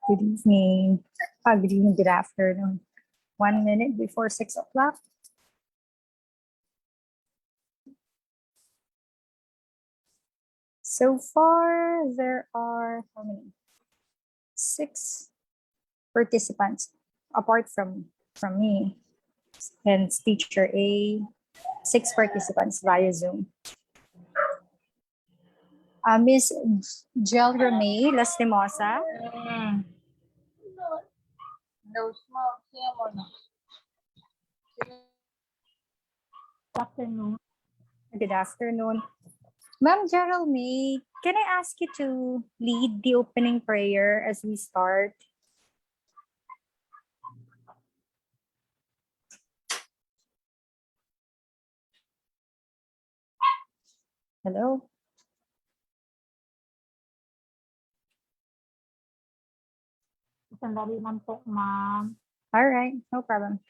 Good evening. Good evening, good afternoon. 1 minute before 6 o'clock. So far, there are how many? 6 participants apart from me and teacher A. 6 participants via Zoom. Miss Jel Ramey Lastimosa. Afternoon. Good afternoon. Ma'am Gerald May, can I ask you to lead the opening prayer as we start? Hello? Sandali lang po, ma'am. All right, no problem.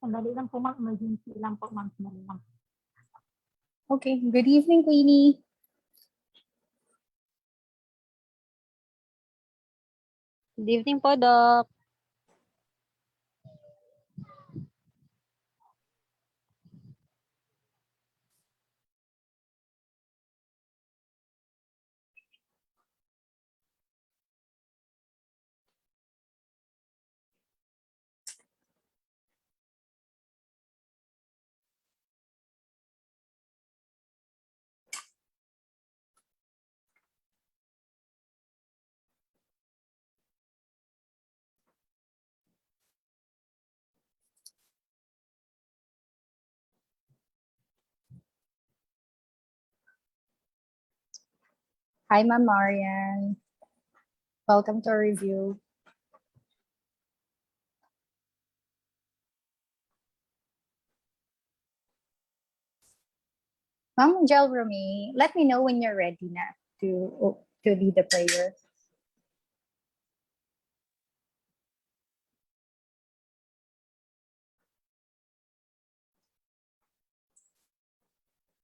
Sandali lang po, ma'am. Emergency lang po, ma'am. Sandali lang. Okay, good evening, Queenie. Good evening po, Doc. Hi, Ma'am Marian. Welcome to our review. Ma'am Jel Ramey, let me know when you're ready na to lead the prayer.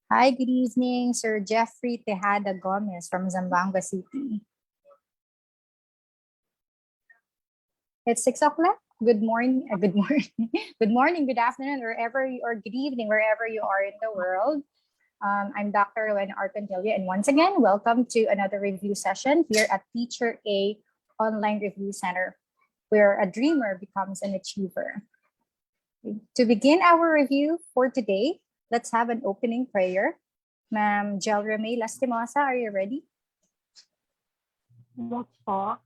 Hi, good evening, Sir Jeffrey Tejada Gomez from Zamboanga City. It's 6 o'clock. Good morning, good morning, good morning, good afternoon, wherever you, or good evening, wherever you are in the world. I'm Dr. Rowan Arcantilla, and once again, welcome to another review session here at Teacher A Online Review Center, where a dreamer becomes an achiever. To begin our review for today, let's have an opening prayer. Ma'am Jel Ramey Lastimosa, are you ready? Yes po.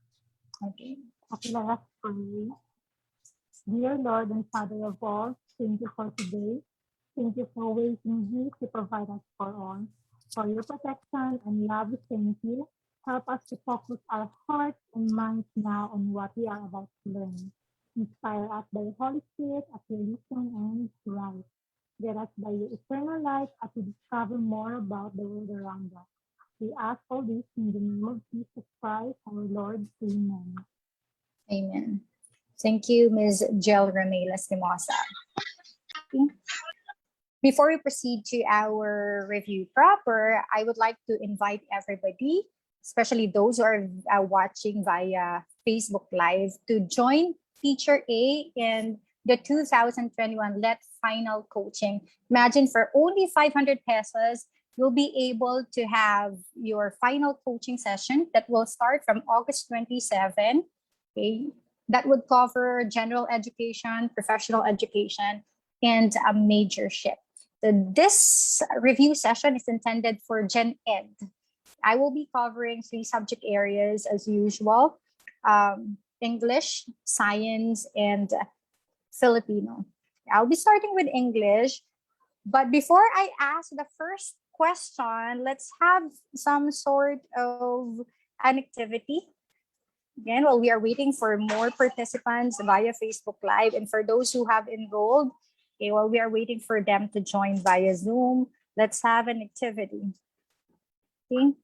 Okay. Okay, let us pray. Dear Lord and Father of all, thank you for today. Thank you for waking me to provide us for all. For your protection and love, thank you. Help us to focus our hearts and minds now on what we are about to learn. Inspire us by the Holy Spirit as we listen and write. Get us by your eternal life as we discover more about the world around us. We ask all this in the name of Jesus Christ, our Lord. Amen. Amen. Thank you, Ms. Jel Ramey Lastimosa. Before we proceed to our review proper, I would like to invite everybody, especially those who are watching via Facebook Live, to join Teacher A in the 2021 Let Final Coaching. Imagine for only 500 pesos, you'll be able to have your final coaching session that will start from August 27. Okay, that would cover general education, professional education, and a majorship. So this review session is intended for Gen Ed. I will be covering 3 subject areas as usual: English, science, and Filipino. I'll be starting with English, but before I ask the first question, let's have some sort of an activity. Again, while we are waiting for more participants via Facebook Live, and for those who have enrolled Okay, while we are waiting for them to join via Zoom, let's have an activity. Okay.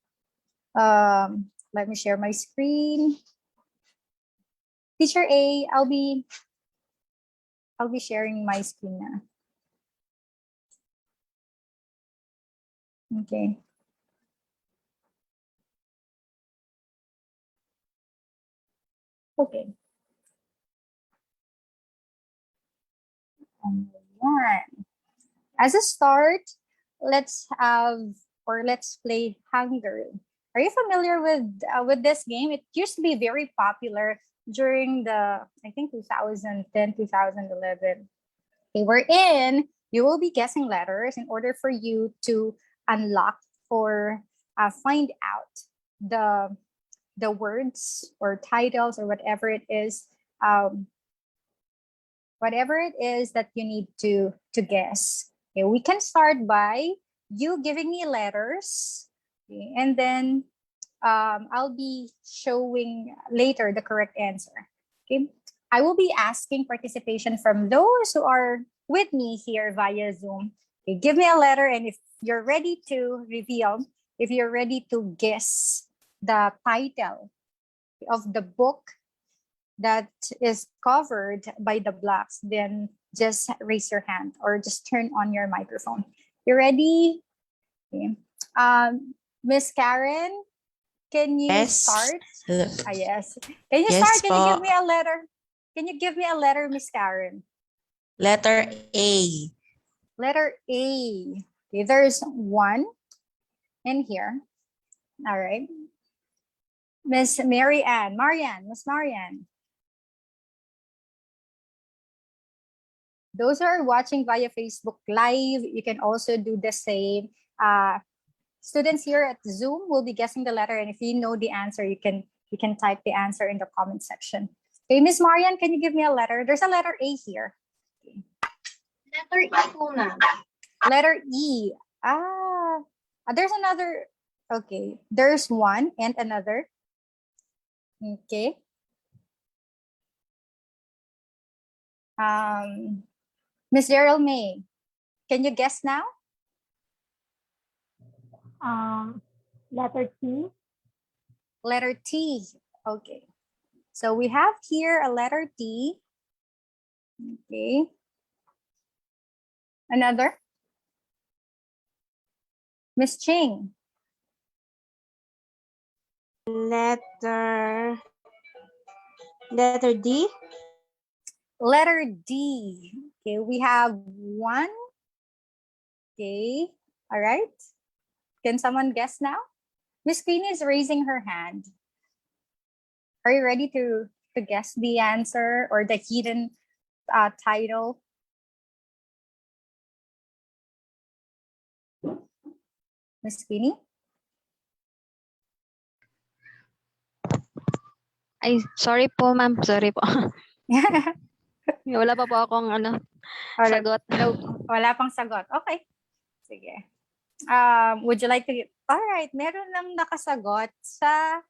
Let me share my screen. Teacher A, I'll be sharing my screen now. Okay. Okay. Alright. As a start, let's play Hungary. Are you familiar with this game? It used to be very popular during the, I think, 2010, 2011. Okay, wherein you will be guessing letters in order for you to unlock or find out the words or titles or whatever it is, that you need to guess. Okay, we can start by you giving me letters, okay, and then I'll be showing later the correct answer. Okay, I will be asking participation from those who are with me here via Zoom. Okay, give me a letter, and if you're ready to reveal, if you're ready to guess the title of the book that is covered by the blocks, then just raise your hand or just turn on your microphone. You ready? Okay. Miss Karen, can you Yes. start? Hello. Yes. Can you Yes start? Can you po. give me a letter? Can you give me a letter, Miss Karen? Letter A. Letter A. Okay, there's one in here. All right. Miss Marianne. Miss Marianne. Those who are watching via Facebook Live, you can also do the same. Students here at Zoom will be guessing the letter, and if you know the answer, you can type the answer in the comment section. Okay, Miss Marian, can you give me a letter? There's a letter A here. Letter E po, ma'am. Letter E. There's another. Okay, there's one and another. Okay. Miss Daryl May, can you guess now? Letter T. Letter T. Okay. So we have here a letter T. Okay. Another. Miss Ching. Letter D. Letter D. Okay, we have one. Okay. All right. Can someone guess now? Miss Queen is raising her hand. Are you ready to guess the answer or the hidden title? Miss Queenie? Ay, sorry po, ma'am. Sorry po. Wala pa po akong sagot. No, wala pang sagot. Okay. Sige. Would you like to give? All right, meron lang nakasagot sa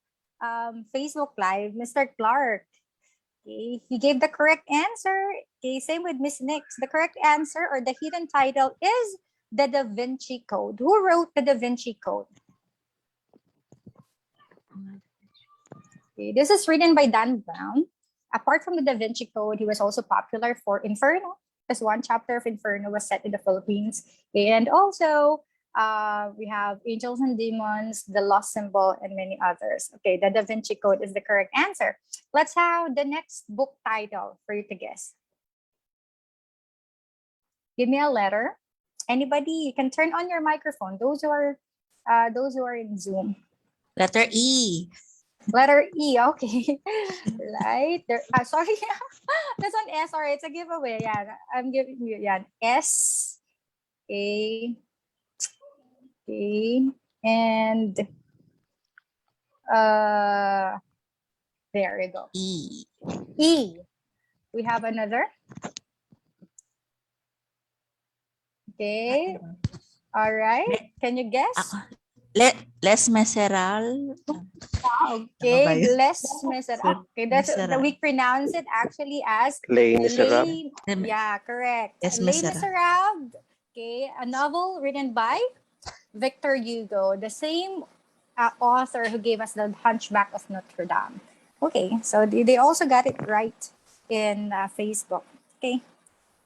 Facebook Live, Mr. Clark. Okay, he gave the correct answer. Okay, same with Miss Nix. The correct answer or the hidden title is the Da Vinci Code. Who wrote the Da Vinci Code? Okay, this is written by Dan Brown. Apart from the Da Vinci Code, he was also popular for Inferno, because one chapter of Inferno was set in the Philippines. Okay, and also, we have Angels and Demons, The Lost Symbol, and many others. Okay, the Da Vinci Code is the correct answer. Let's have the next book title for you to guess. Give me a letter. Anybody, you can turn on your microphone. Those who are in Zoom. Letter E. Letter E, okay. Right. There, sorry. That's on S. Sorry, it's a giveaway. Yeah, I'm giving you S, A, and there you go. E. E. We have another. Okay. All right. Can you guess? Les Miserables. Okay, Ano ba yun? Les Miserables. Okay, that's we pronounce it actually as Les Miserables. Yeah, correct. Les Les Miserables. Miserables. Okay, a novel written by Victor Hugo, the same author who gave us the Hunchback of Notre Dame. Okay, so they also got it right in Facebook. Okay.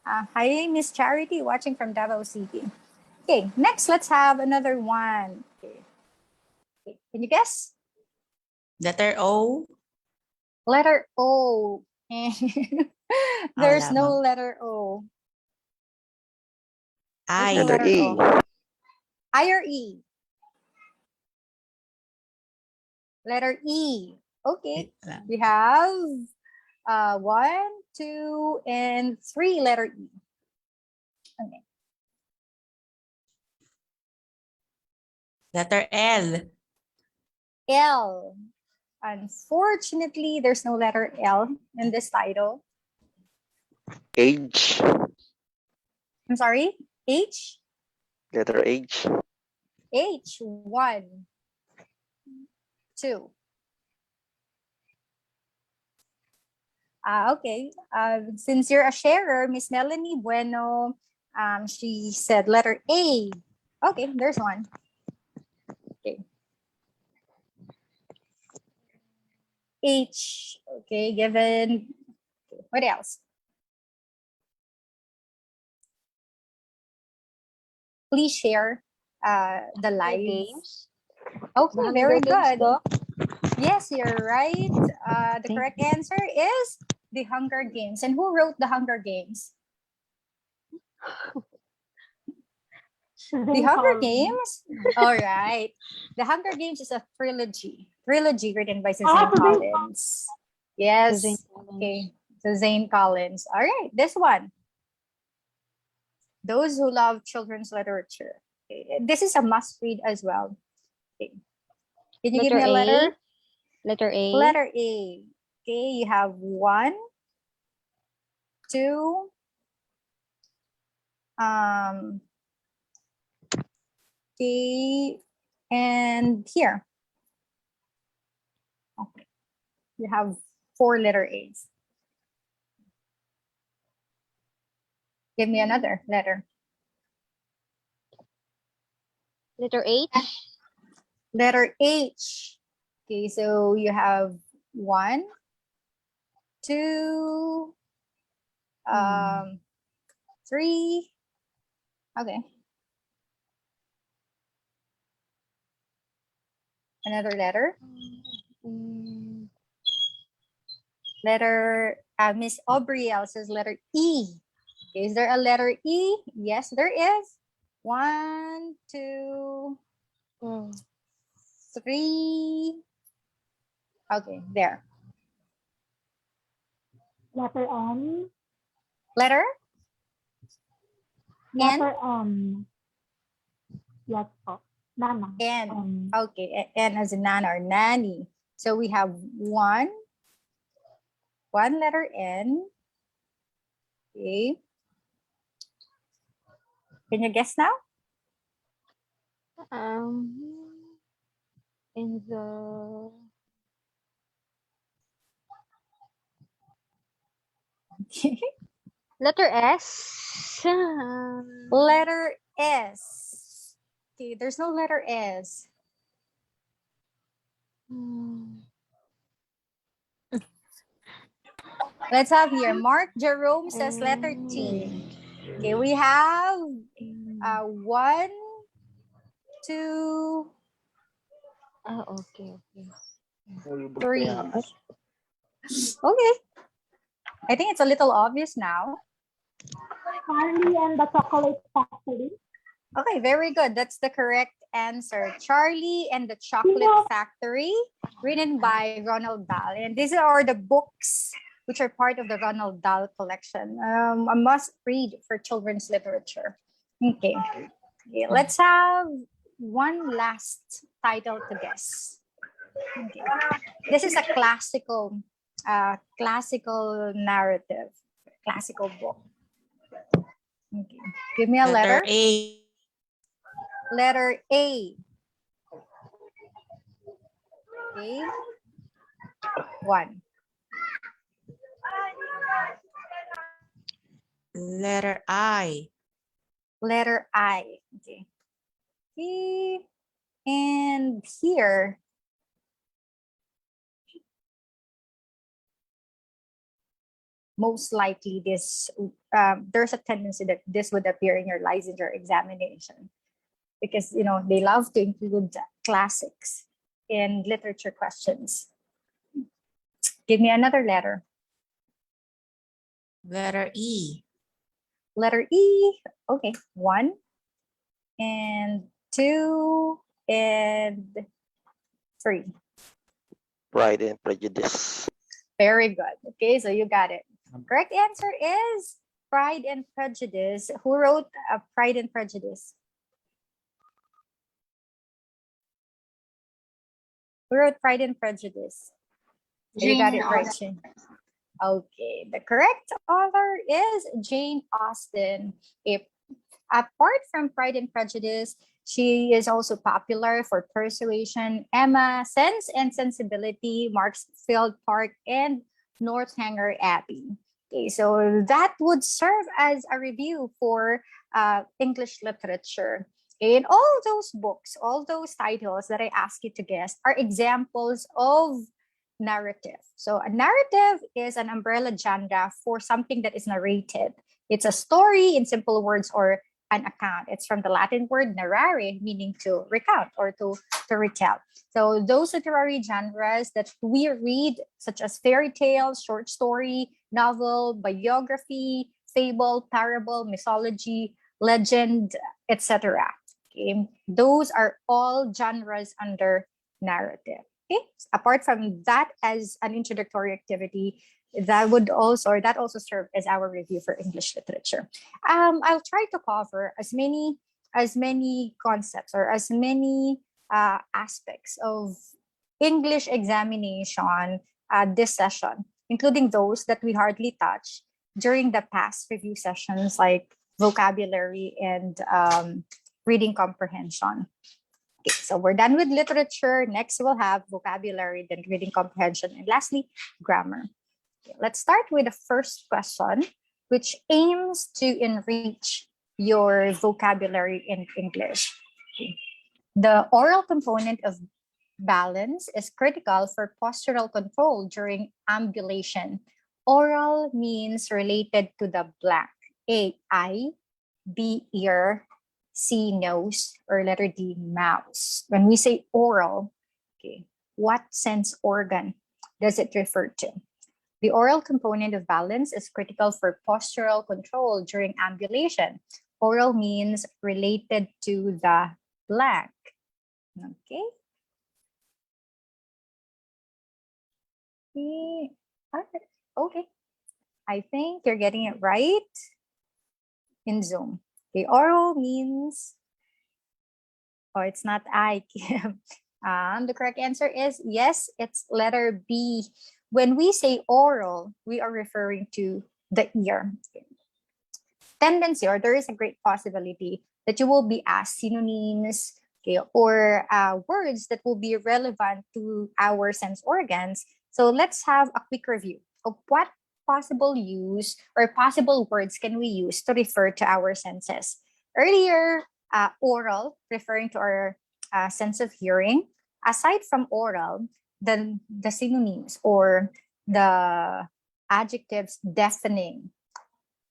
Hi, Miss Charity, watching from Davao City. Okay, next, let's have another one. Okay. Can you guess? Letter O. Letter O. There's wala no ba? letter O. I. There's no Letter E. I or E? Letter E. Okay. We have 1, 2, and 3 letter E. Okay. Letter L. L. Unfortunately, there's no letter L in this title. Age. I'm sorry, H? Letter H. H, 1, 2. Okay. Since you're a sharer, Miss Melanie Bueno, she said letter A. Okay, there's one. Okay. H. Okay, given. What else? Please share the live. Games. Okay, The very Hunger Games, good. Doc. Yes, you're right. The correct answer is The Hunger Games. And who wrote The Hunger Games? The Hunger Games? All right. The Hunger Games is a trilogy. Trilogy written by Suzanne Collins. Yes. Suzanne Collins. Okay. Suzanne Collins. All right. This one. Those who love children's literature. Okay. This is a must read as well. Okay. Can you give me a letter? Letter A. Letter A. Okay. You have 1, 2, okay, and here. Okay. You have 4 letter A's. Give me another letter. Letter H. Letter H. Okay, so you have 1, 2, 3. Okay. Another letter. Letter, Miss Aubriel says letter E. Okay, is there a letter E? Yes, there is. 1, 2, 3. Okay, there. Letter M. Letter? Letter M. Yes po. Nana. N. Okay, N as in Nana or Nanny. So we have 1 letter N. Okay. Can you guess now? In the letter S. Letter S. Okay, there's no letter S. Let's have here. Mark Jerome says letter T. Okay, we have 1, 2, Okay. 3. Okay. I think it's a little obvious now. Charlie and the Chocolate Factory. Okay, very good. That's the correct answer. Charlie and the Chocolate Factory, written by Ronald Dahl. And these are the books which are part of the Ronald Dahl collection. A must read for children's literature. Okay, let's have one last title to guess. Okay. This is a classical narrative, classical book. Okay. Give me a letter. A. Letter A. Okay. 1. Letter I. Letter I. Okay. Okay. And here, most likely there's a tendency that this would appear in your licensure examination because they love to include classics in literature questions. Give me another letter. Letter E. Letter E. Okay, 1 and 2 and 3. Pride and Prejudice. Very good. Okay, so you got it. Correct answer is Pride and Prejudice. Who wrote Pride and Prejudice? Who wrote Pride and Prejudice? You got it right, Shane. Okay, the correct author is Jane Austen. Apart from Pride and Prejudice, she is also popular for Persuasion, Emma, Sense and Sensibility, Marksfield Park, and Northanger Abbey. Okay, so that would serve as a review for English literature. And all those books, all those titles that I asked you to guess are examples of narrative. So a narrative is an umbrella genre for something that is narrated. It's a story in simple words or an account. It's from the Latin word narrare, meaning to recount or to retell. So those literary genres that we read, such as fairy tale, short story, novel, biography, fable, parable, mythology, legend, etc. Okay, those are all genres under narrative. Okay, apart from that, as an introductory activity, that also serve as our review for English literature. I'll try to cover as many concepts or as many aspects of English examination this session, including those that we hardly touched during the past review sessions, like vocabulary and reading comprehension. Okay, so we're done with literature. Next, we'll have vocabulary, then reading comprehension, and lastly, grammar. Okay, let's start with the first question, which aims to enrich your vocabulary in English. Okay. The oral component of balance is critical for postural control during ambulation. Oral means related to the blank. A, eye, B, ear, C, nose, or letter D, mouse. When we say oral, okay, what sense organ does it refer to? The oral component of balance is critical for postural control during ambulation. Oral means related to the blank. Okay. Okay. I think you're getting it right in Zoom. Okay, oral means, it's not I, Kim. The correct answer is yes, it's letter B. When we say oral, we are referring to the ear. Tendency, or there is a great possibility that you will be asked synonyms, okay, or words that will be relevant to our sense organs. So let's have a quick review of what possible use or possible words can we use to refer to our senses. Earlier, oral, referring to our sense of hearing. Aside from oral, the synonyms or the adjectives deafening,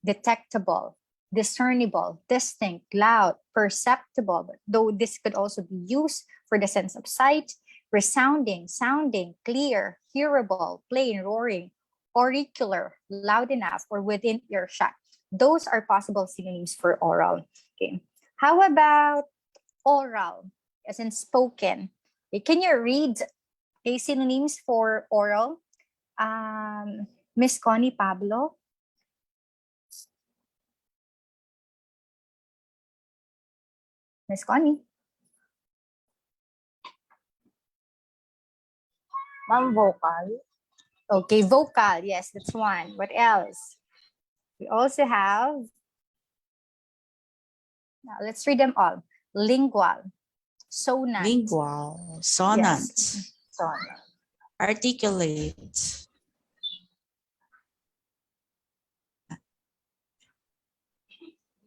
detectable, discernible, distinct, loud, perceptible, though this could also be used for the sense of sight, resounding, sounding, clear, hearable, plain, roaring, auricular, loud enough, or within earshot. Those are possible synonyms for oral. Okay. How about oral, as in spoken? Okay. Can you read synonyms for oral? Miss Connie Pablo? Miss Connie? Ma'am, vocal. Okay, vocal. Yes, that's one. What else? We also have, now let's read them all. Lingual, sonant. Lingual. Sonants. Yes. Person. Articulate.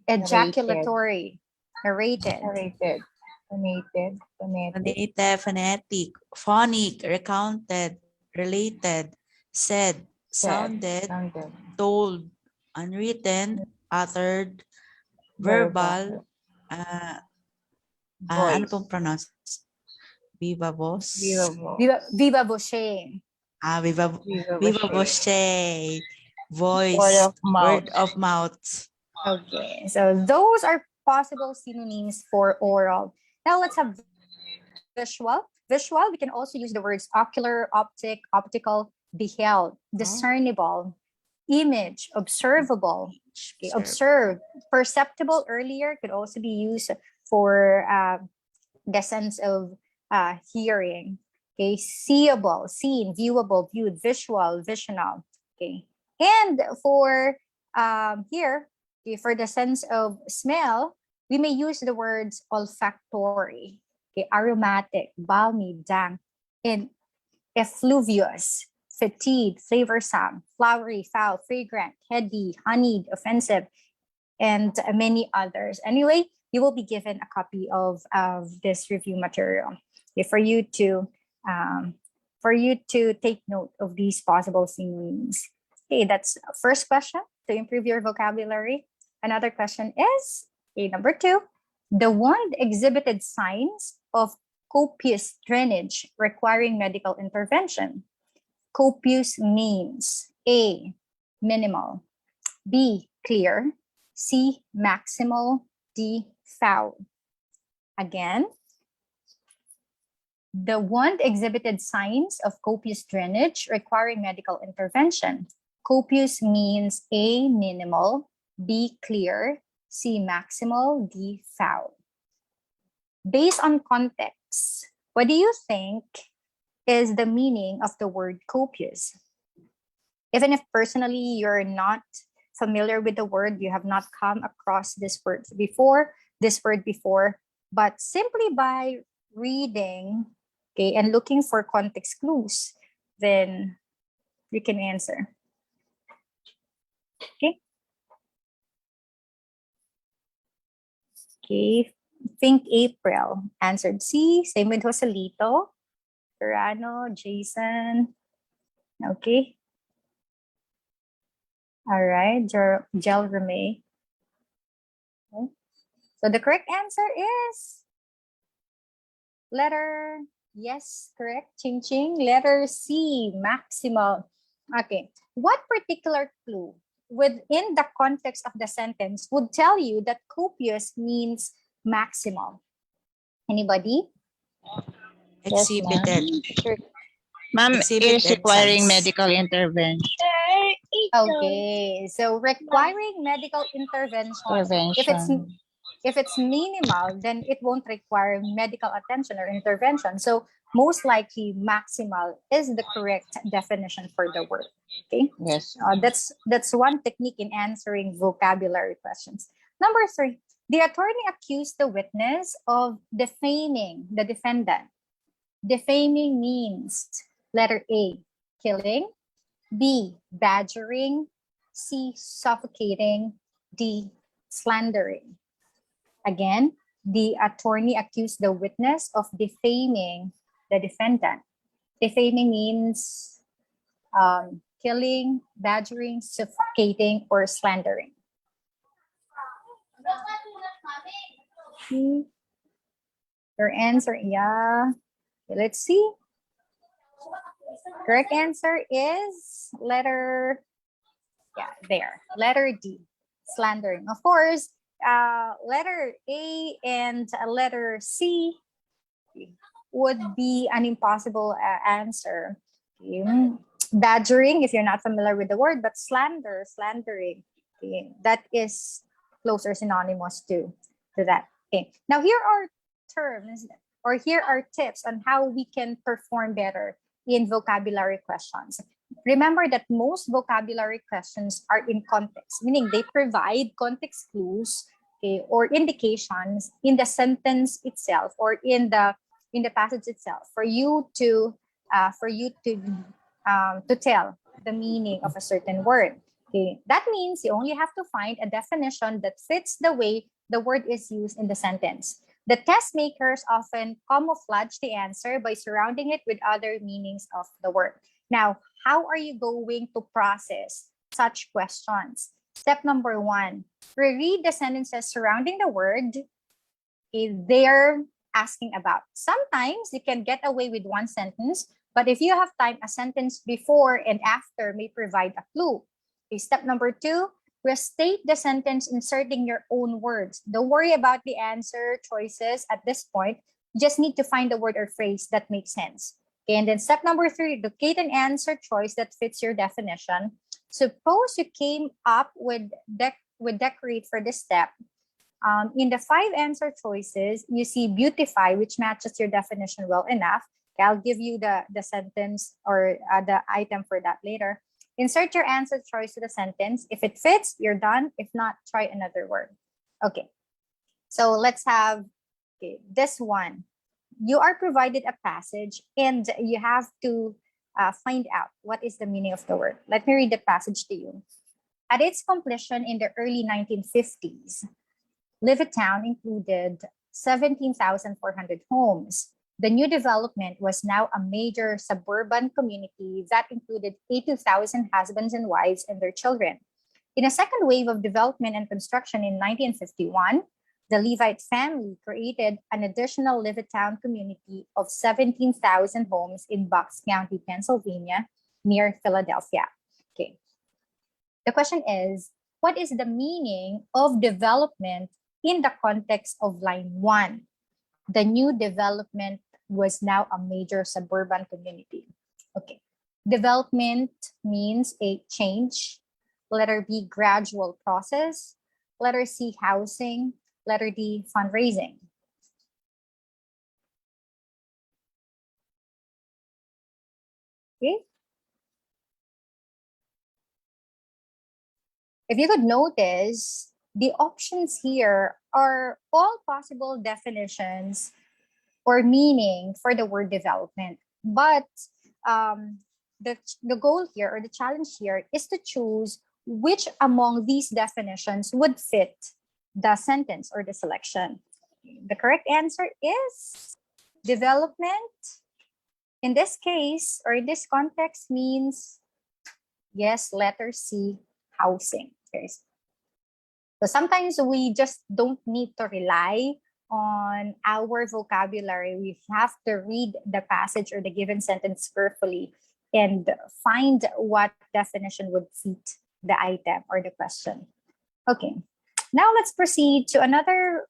Ejaculatory. Narrated. Narrated. Phonated. Phonetic. Phonetic, phonetic, phonic, recounted, related, said, sounded, Sounded. told, unwritten, uttered, verbal, ano pong pronounce? Viva voz? Viva voce. Viva voce. Viva, Viva viva voce. voce. Voice. Word of mouth. Word of mouth. Okay, so those are possible synonyms for oral. Now let's have visual. Visual, we can also use the words ocular, optic, optical, beheld, discernible, image, observable, okay, observe, perceptible earlier could also be used for the sense of hearing. Okay, seeable, seen, viewable, viewed, visual, visional. Okay, and for here, okay, for the sense of smell, we may use the words olfactory, okay, aromatic, balmy, dank, and effluvious, fetid, flavorsome, flowery, foul, fragrant, heady, honeyed, offensive, and many others. Anyway, you will be given a copy of this review material, okay, for you to take note of these possible synonyms. Okay, that's first question to improve your vocabulary. Another question is, okay, number 2, the wand exhibited signs of copious drainage requiring medical intervention. Copious means A, minimal, B, clear, C, maximal, D, foul. Again, the wand exhibited signs of copious drainage requiring medical intervention. Copious means A, minimal, B, clear, C, maximal, D, foul. Based on context, what do you think is the meaning of the word copious? Even if personally you're not familiar with the word, you have not come across this word before, but simply by reading, okay, and looking for context clues, then you can answer. Okay. Okay, Think April answered C. Same with Joselito, Serrano, Jason. Okay. All right, Gel Reme. Okay. So the correct answer is letter, yes, correct, Ching Ching. Letter C, maximal. Okay, what particular clue within the context of the sentence would tell you that copious means maximal? Anybody? Exhibited. Ma'am, Exhibit is requiring signs. medical intervention. Okay, so requiring medical intervention. If it's minimal, then it won't require medical attention or intervention. So most likely maximal is the correct definition for the word. Okay. Yes. That's one technique in answering vocabulary questions. Number 3, the attorney accused the witness of defaming the defendant. Defaming means letter A, killing, B, badgering, C, suffocating, D, slandering. Again, the attorney accused the witness of defaming the defendant. Defaming means killing, badgering, suffocating, or slandering. Your answer, yeah. Okay, let's see. Correct answer is letter D, slandering. Of course, letter A and letter C would be an impossible answer. Okay. Badgering, if you're not familiar with the word, but slandering, okay, that is closer synonymous to that. Okay. Now here are terms, or here are tips on how we can perform better in vocabulary questions. Remember that most vocabulary questions are in context, meaning they provide context clues, okay, or indications in the sentence itself or in the passage itself for you to for you to tell the meaning of a certain word. Okay, that means you only have to find a definition that fits the way the word is used in the sentence. The test makers often camouflage the answer by surrounding it with other meanings of the word. Now, how are you going to process such questions? Step number 1, reread the sentences surrounding the word they're asking about. Sometimes you can get away with one sentence, but if you have time, a sentence before and after may provide a clue. Okay, step number 2, restate the sentence inserting your own words. Don't worry about the answer choices at this point. You just need to find the word or phrase that makes sense. Okay, and then step number 3, locate an answer choice that fits your definition. Suppose you came up with decorate for this step. In the 5 answer choices, you see beautify, which matches your definition well enough. Okay, I'll give you the sentence or the item for that later. Insert your answer choice to the sentence. If it fits, you're done. If not, try another word. Okay, so let's have this one. You are provided a passage and you have to find out what is the meaning of the word. Let me read the passage to you. At its completion in the early 1950s, Levittown included 17,400 homes. The new development was now a major suburban community that included 82,000 husbands and wives and their children. In a second wave of development and construction in 1951, the Levite family created an additional Levittown community of 17,000 homes in Bucks County, Pennsylvania, near Philadelphia. Okay. The question is, what is the meaning of development in the context of line 1? The new development was now a major suburban community. Okay. Development means a change. Letter B, gradual process. Letter C, housing. Letter D, fundraising. Okay. If you could notice, the options here are all possible definitions or meaning for the word development. But the goal here or the challenge here is to choose which among these definitions would fit the sentence or the selection. The correct answer is development. In this case, or in this context, means, yes, letter C, housing. So sometimes we just don't need to rely on our vocabulary. We have to read the passage or the given sentence carefully and find what definition would fit the item or the question. Okay, now let's proceed to another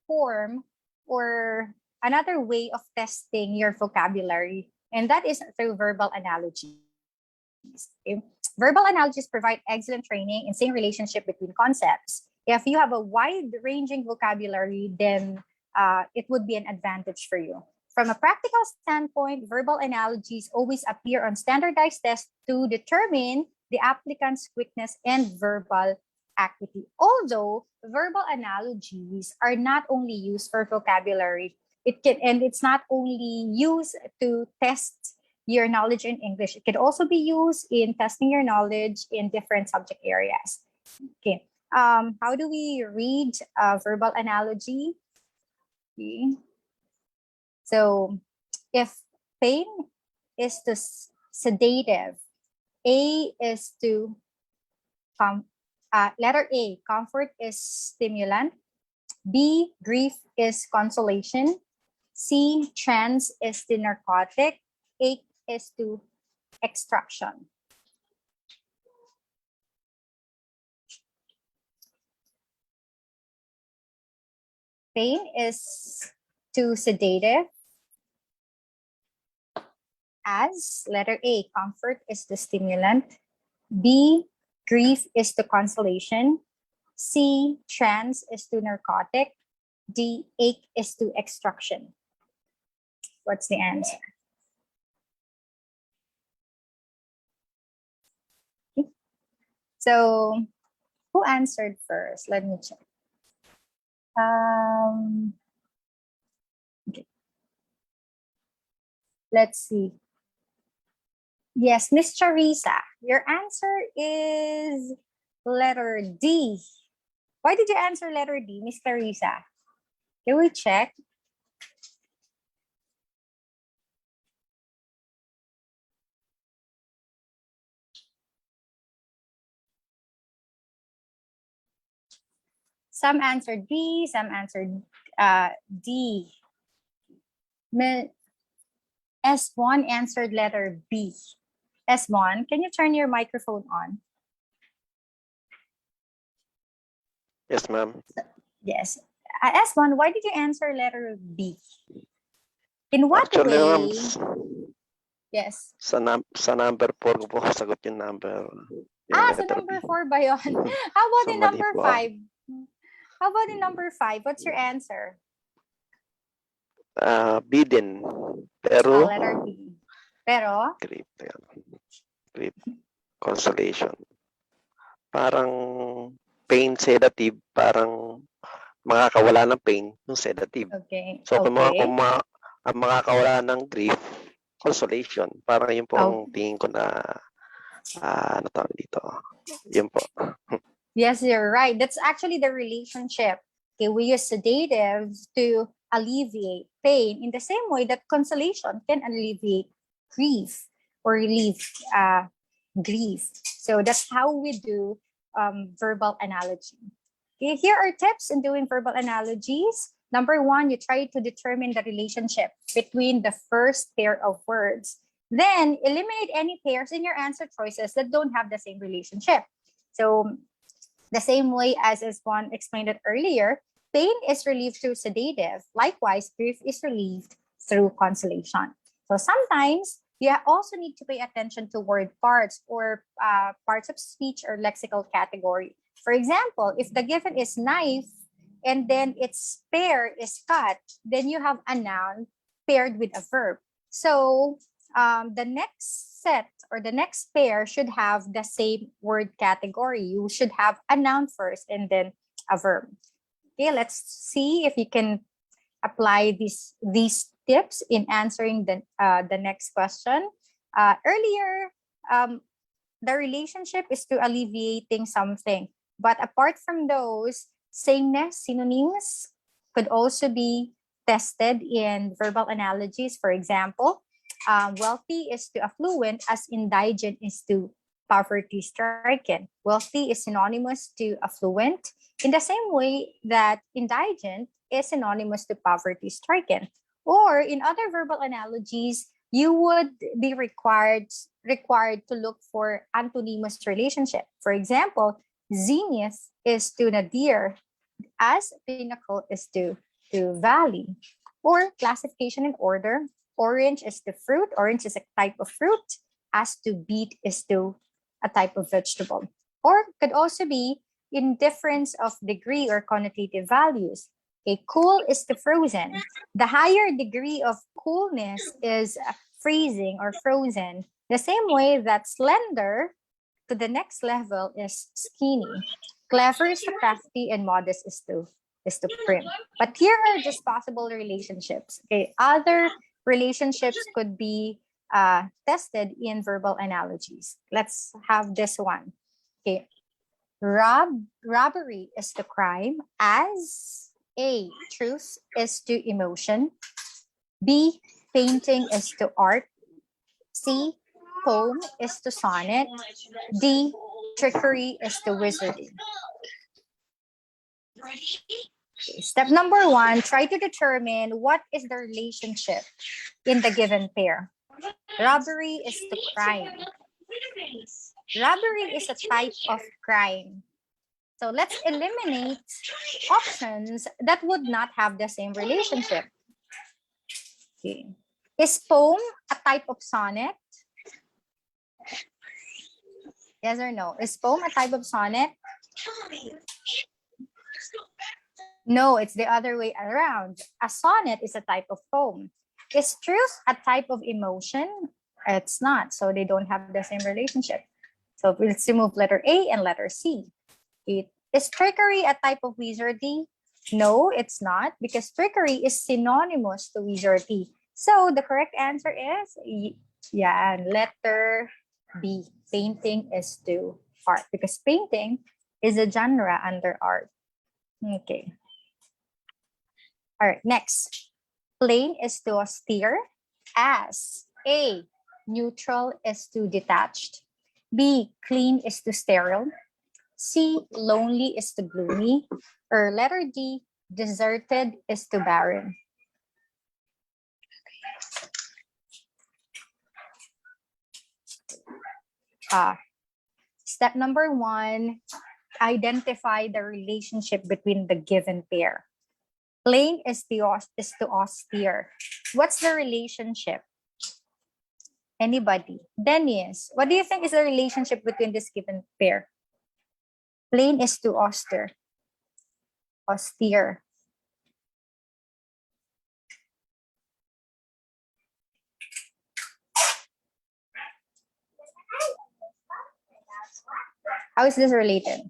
form or another way of testing your vocabulary, and that is through verbal analogies. Okay? Verbal analogies provide excellent training in seeing relationship between concepts. If you have a wide-ranging vocabulary, then it would be an advantage for you. From a practical standpoint, verbal analogies always appear on standardized tests to determine the applicant's quickness and verbal acuity. Although verbal analogies are not only used for vocabulary, it's not only used to test your knowledge in English. It can also be used in testing your knowledge in different subject areas. Okay. How do we read a verbal analogy? Okay. So if pain is to sedative, A is to letter A, comfort is stimulant. B, grief is consolation. C, trance is the narcotic. A is to extraction. Pain is to sedative. As letter A, comfort is the stimulant. B, grief is the consolation. C, trance is to narcotic. D, ache is to extraction. What's the answer? Okay. So, who answered first? Let me check. Okay. Let's see. Yes, Miss Charissa, your answer is letter D. Why did you answer letter D, Miss Charissa? Can we check? Some answered B, some answered D. S1 answered letter B. S1, can you turn your microphone on? Yes, ma'am. Yes. S1, why did you answer letter B? In what Actually, ma'am, way? Yes. sa number 4 ko po sagot yung number. Yung So letter number B. 4 ba yun? How about So, the mali number po. 5? How about the number 5? What's your answer? B din. Pero, Letter B. Pero? Grief. Consolation. Parang pain sedative, parang makakawala ng pain yung sedative. Okay. So, okay. kung ang makakawala ng grief, consolation. Parang yun po ang tingin ko na ano tawag dito. Yun po. Yes, you're right. That's actually the relationship. Okay, we use sedatives to alleviate pain in the same way that consolation can alleviate grief or relieve grief. So that's how we do verbal analogy. Okay, here are tips in doing verbal analogies. Number 1, you try to determine the relationship between the first pair of words. Then eliminate any pairs in your answer choices that don't have the same relationship. So the same way as one explained it earlier, pain is relieved through sedative. Likewise, grief is relieved through consolation. So sometimes you also need to pay attention to word parts or parts of speech or lexical category. For example, if the given is knife and then its pair is cut, then you have a noun paired with a verb. So the next set or the next pair should have the same word category. You should have a noun first and then a verb. Okay, let's see if you can apply these tips in answering the next question. Earlier, the relationship is to alleviating something. But apart from those, sameness, synonyms could also be tested in verbal analogies. For example, wealthy is to affluent as indigent is to poverty-stricken. Wealthy is synonymous to affluent in the same way that indigent is synonymous to poverty-stricken. Or in other verbal analogies, you would be required to look for antonymous relationship. For example, zenith is to nadir as pinnacle is to valley. Or classification in order, orange is to fruit, orange is a type of fruit, as to beet is to a type of vegetable. Or could also be in difference of degree or connotative values. Okay, cool is to frozen. The higher degree of coolness is freezing or frozen. The same way that slender to the next level is skinny. Clever is to crafty and modest is to prim. But here are just possible relationships. Okay, other relationships could be tested in verbal analogies. Let's have this one. Okay, robbery is to crime as A, truth is to emotion. B, painting is to art. C, poem is to sonnet. D, trickery is to wizardry. Step number 1, try to determine what is the relationship in the given pair. Robbery is to crime. Robbery is a type of crime. So let's eliminate options that would not have the same relationship. Okay. Is poem a type of sonnet? Yes or no? Is poem a type of sonnet? No, it's the other way around. A sonnet is a type of poem. Is truth a type of emotion? It's not. So they don't have the same relationship. So let's remove letter A and letter C. Is trickery a type of wizardry? No, it's not, because trickery is synonymous to wizardry. So the correct answer is, letter B. Painting is to art because painting is a genre under art. Okay. All right, next. Plain is to austere as A. Neutral is to detached. B. Clean is to sterile. C. Lonely is to gloomy. Or letter D. Deserted is to barren. Step number 1, identify the relationship between the given pair. Plain is to austere. What's the relationship? Anybody? Dennis, what do you think is the relationship between this given pair? Plain is to austere. Austere. How is this related?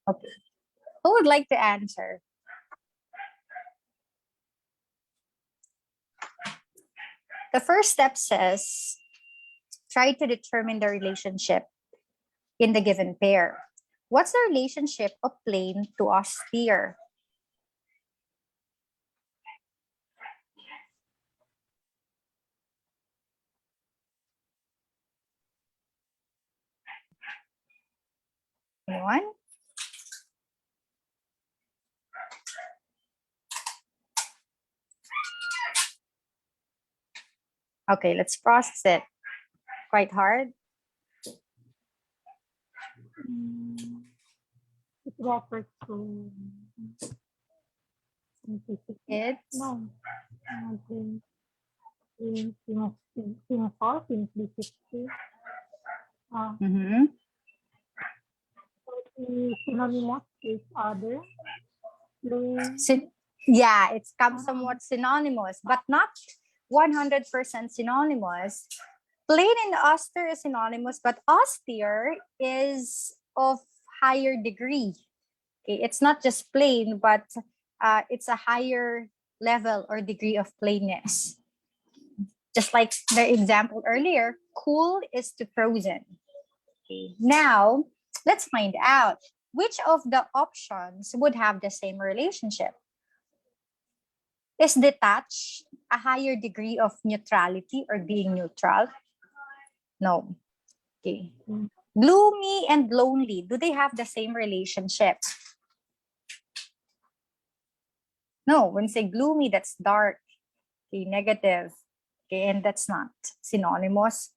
Okay. Who would like to answer? The first step says, try to determine the relationship in the given pair. What's the relationship of plain to austere? Anyone? Okay, let's process it. Quite hard. It refers to It's no, I think in simple, simplicity. mhm. Synonymous with other. Plain, Yeah, it's somewhat synonymous, but not 100% synonymous. Plain and austere is synonymous, but austere is of higher degree. Okay, it's not just plain, but it's a higher level or degree of plainness. Just like the example earlier, cool is to frozen. Okay, now let's find out which of the options would have the same relationship. Is detached a higher degree of neutrality or being neutral? No. Okay. Gloomy and lonely, do they have the same relationship? No, when you say gloomy, that's dark, okay, negative, okay, and that's not synonymous.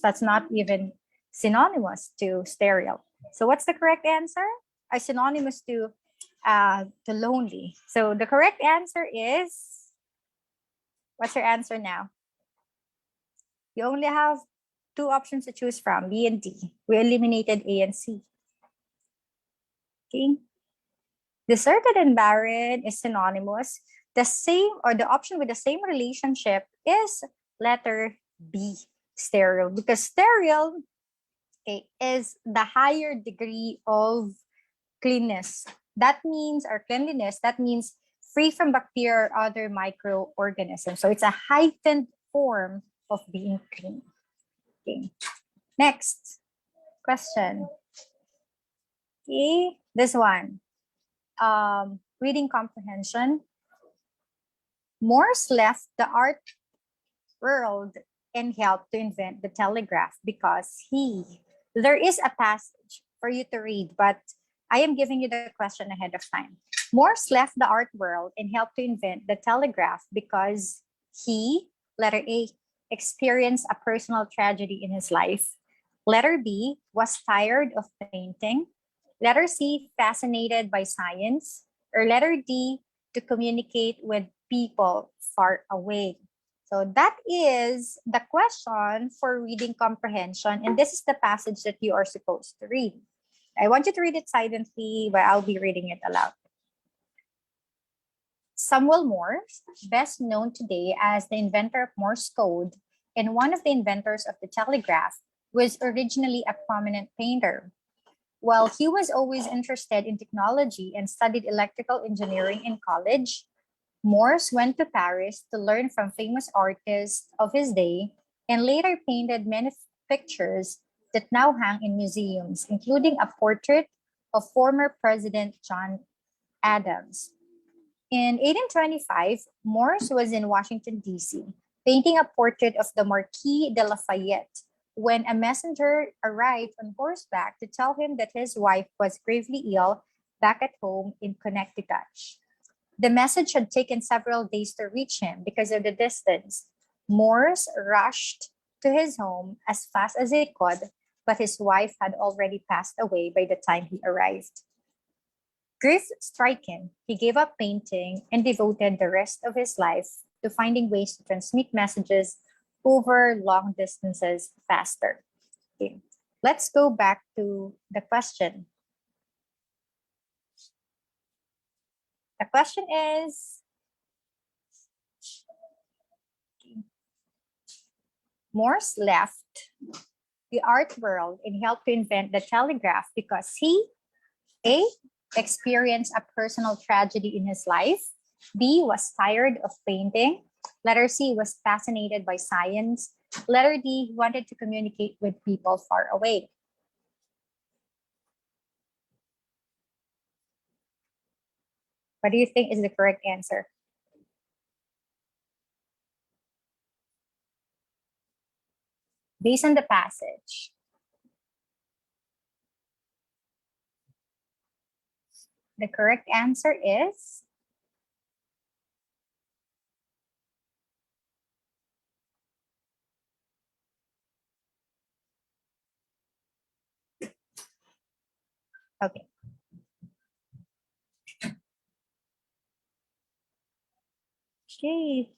That's not even synonymous to sterile. So what's the correct answer? Synonymous to lonely. So the correct answer is, what's your answer now? You only have two options to choose from, B and D. We eliminated A and C. Okay. Deserted and barren is synonymous. The same, or the option with the same relationship is letter B, sterile, because sterile, okay, is the higher degree of cleanness. That means, or cleanliness, that means free from bacteria or other microorganisms. So it's a heightened form of being clean. Okay. Next question. Okay, this one. Reading comprehension. Morse left the art world and helped to invent the telegraph because there is a passage for you to read, but I am giving you the question ahead of time. Morse left the art world and helped to invent the telegraph because he, letter A, experienced a personal tragedy in his life. Letter B, was tired of painting. Letter C, fascinated by science. Or letter D, to communicate with people far away. So that is the question for reading comprehension. And this is the passage that you are supposed to read. I want you to read it silently, but I'll be reading it aloud. Samuel Morse, best known today as the inventor of Morse code and one of the inventors of the telegraph, was originally a prominent painter. While he was always interested in technology and studied electrical engineering in college, Morse went to Paris to learn from famous artists of his day and later painted many pictures that now hang in museums, including a portrait of former President John Adams. In 1825, Morse was in Washington, D.C., painting a portrait of the Marquis de Lafayette when a messenger arrived on horseback to tell him that his wife was gravely ill back at home in Connecticut. The message had taken several days to reach him because of the distance. Morse rushed to his home as fast as he could, but his wife had already passed away by the time he arrived. Grief struck him. He gave up painting and devoted the rest of his life to finding ways to transmit messages over long distances faster. Okay. Let's go back to the question. The question is, Morse left the art world and helped to invent the telegraph because he, A, experienced a personal tragedy in his life, B, was tired of painting, letter C, was fascinated by science, letter D, he wanted to communicate with people far away. What do you think is the correct answer? Based on the passage. The correct answer is okay. Okay.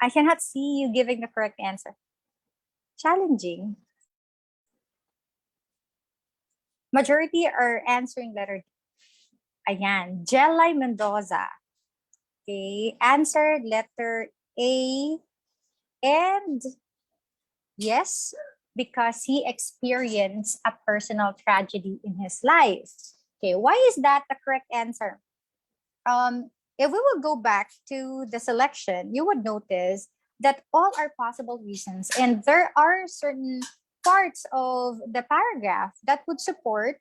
I cannot see you giving the correct answer. Challenging. Majority are answering letter D. Ayan. Jelay Mendoza. Okay. Answered letter A. And yes, because he experienced a personal tragedy in his life. Okay. Why is that the correct answer? If we will go back to the selection, you would notice that all are possible reasons, and there are certain parts of the paragraph that would support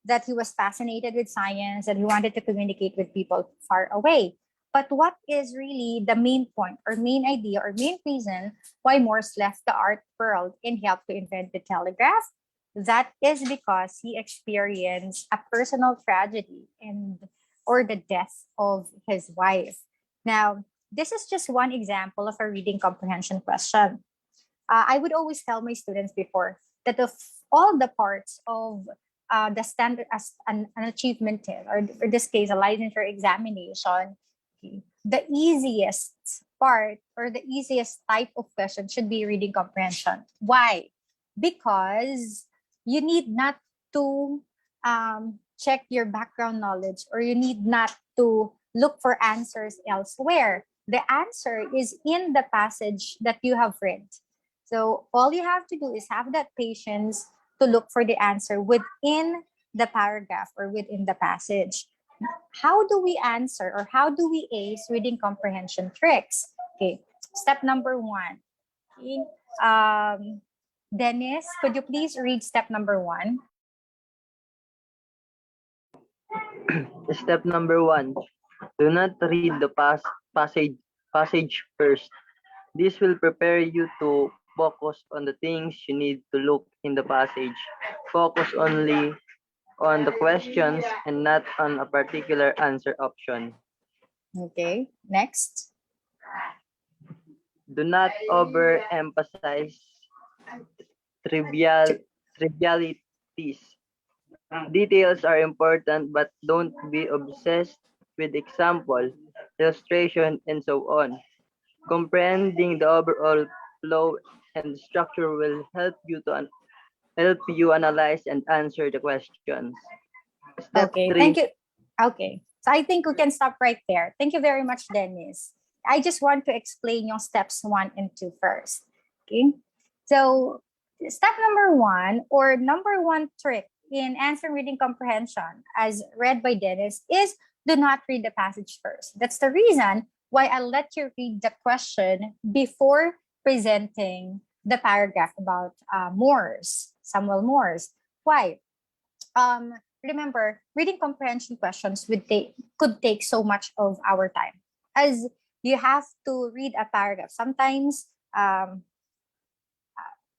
that he was fascinated with science and he wanted to communicate with people far away. But what is really the main point or main idea or main reason why Morse left the art world and helped to invent the telegraph? That is because he experienced a personal tragedy or the death of his wife. Now, this is just one example of a reading comprehension question. I would always tell my students before that of all the parts of the standard as an achievement test, or in this case, a licensure examination, the easiest part or the easiest type of question should be reading comprehension. Why? Because you need not to check your background knowledge, or you need not to look for answers elsewhere. The answer is in the passage that you have read. So all you have to do is have that patience to look for the answer within the paragraph or within the passage. How do we answer, or how do we ace reading comprehension tricks? Okay, step number 1. Okay. Dennis, could you please read step number 1? Step number 1. Do not read the passage first. This will prepare you to focus on the things you need to look in the passage. Focus only on the questions and not on a particular answer option. Okay, next. Do not overemphasize trivialities. Details are important, but don't be obsessed with example, illustration, and so on. Comprehending the overall flow and structure will help you analyze and answer the questions. Step Okay, 3. thank you. Okay, So I think we can stop right there. Thank you very much, Dennis. I just want to explain yung steps 1 and 2 first. Okay. So step number 1 or number 1 trick in answer reading comprehension as read by Dennis is do not read the passage first. That's the reason why I let you read the question before presenting the paragraph about Samuel Morse. Why? Remember, reading comprehension questions could take so much of our time, as you have to read a paragraph. Sometimes,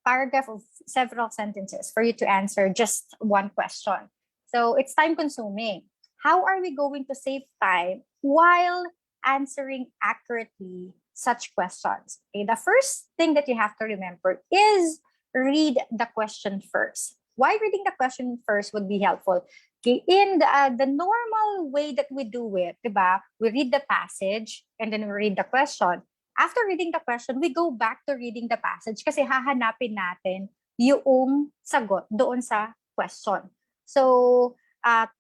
paragraph of several sentences for you to answer just one question. So it's time consuming. How are we going to save time while answering accurately such questions? Okay, the first thing that you have to remember is read the question first. Why reading the question first would be helpful? Okay, in the normal way that we do it, diba? We read the passage and then we read the question. After reading the question, we go back to reading the passage kasi hahanapin natin yung sagot doon sa question. So,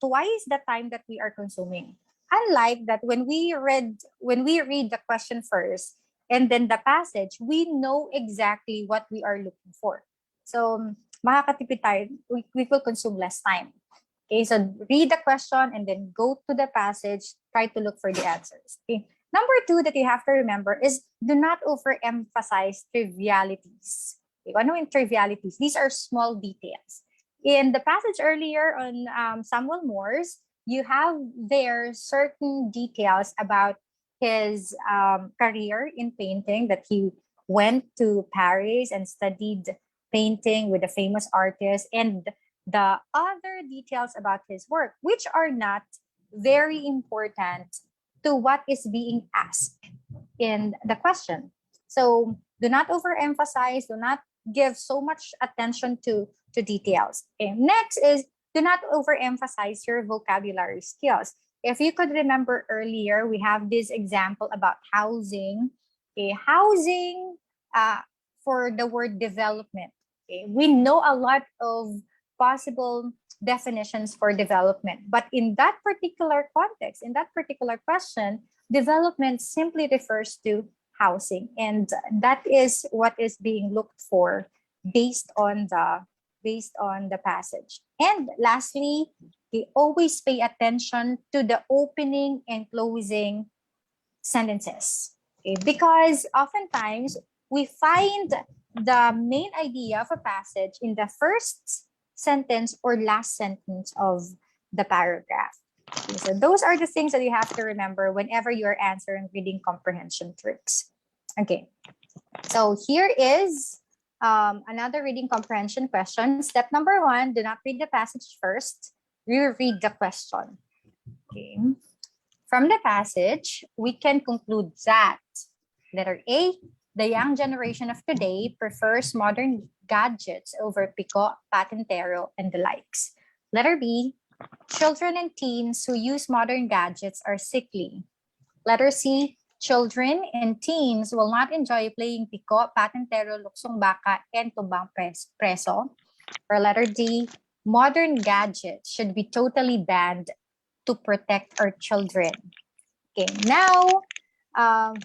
twice the time that we are consuming. Unlike that, when we read the question first and then the passage, we know exactly what we are looking for. So, makakatipid tayo, we will consume less time. Okay, so read the question and then go to the passage, try to look for the answers. Okay. Number 2 that you have to remember is do not overemphasize trivialities. Okay, ano yung trivialities? These are small details. In the passage earlier on Samuel Morse, you have there certain details about his career in painting, that he went to Paris and studied painting with a famous artist, and the other details about his work, which are not very important to what is being asked in the question. So do not overemphasize, do not give so much attention to details. Okay. Next is do not overemphasize your vocabulary skills. If you could remember earlier, we have this example about housing. Okay. Housing for the word development. Okay. We know a lot of possible definitions for development, but in that particular context, in that particular question, development simply refers to housing, and that is what is being looked for based on the passage. And lastly, we always pay attention to the opening and closing sentences, okay? Because oftentimes we find the main idea of a passage in the first sentence or last sentence of the paragraph. Okay, so those are the things that you have to remember whenever you are answering reading comprehension tricks. Okay, so here is another reading comprehension question. Step number 1, do not read the passage first. You read the question. Okay. From the passage, we can conclude that letter A, the young generation of today prefers modern gadgets over pico, patintero, and the likes. Letter B, children and teens who use modern gadgets are sickly. Letter C, children and teens will not enjoy playing pico, patintero, luksong baka, and tumbang preso. Or letter D, modern gadgets should be totally banned to protect our children. Okay, now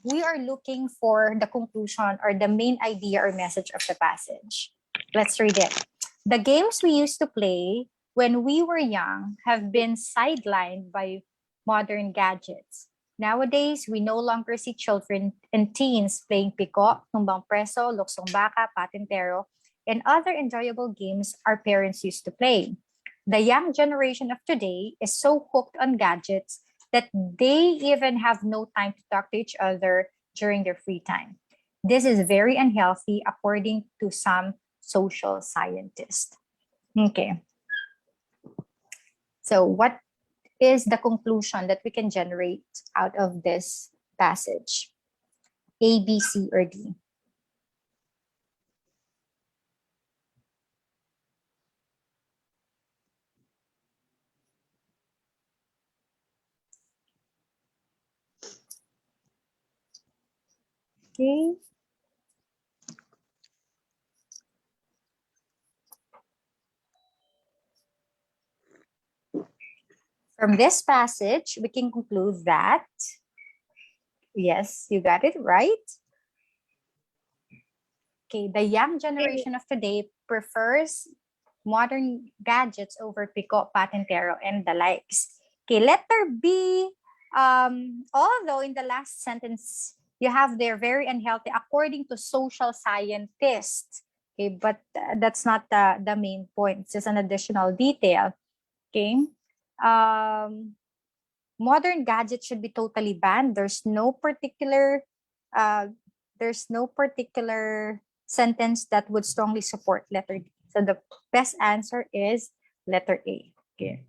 we are looking for the conclusion or the main idea or message of the passage. Let's read it. The games we used to play when we were young have been sidelined by modern gadgets. Nowadays, we no longer see children and teens playing pico, tumbang preso, luksong baka, patintero, and other enjoyable games our parents used to play. The young generation of today is so hooked on gadgets that they even have no time to talk to each other during their free time. This is very unhealthy, according to some social scientists. Okay. So what is the conclusion that we can generate out of this passage? A, B, C, or D? Okay. From this passage, we can conclude that, yes, you got it right. Okay, the young generation of today prefers modern gadgets over pico, patintero, and the likes. Okay, letter B, although in the last sentence, you have there very unhealthy according to social scientists. Okay, but that's not the main point. It's just an additional detail. Okay. Modern gadgets should be totally banned. Uh, there's no particular sentence that would strongly support letter D. So the best answer is letter A. Okay.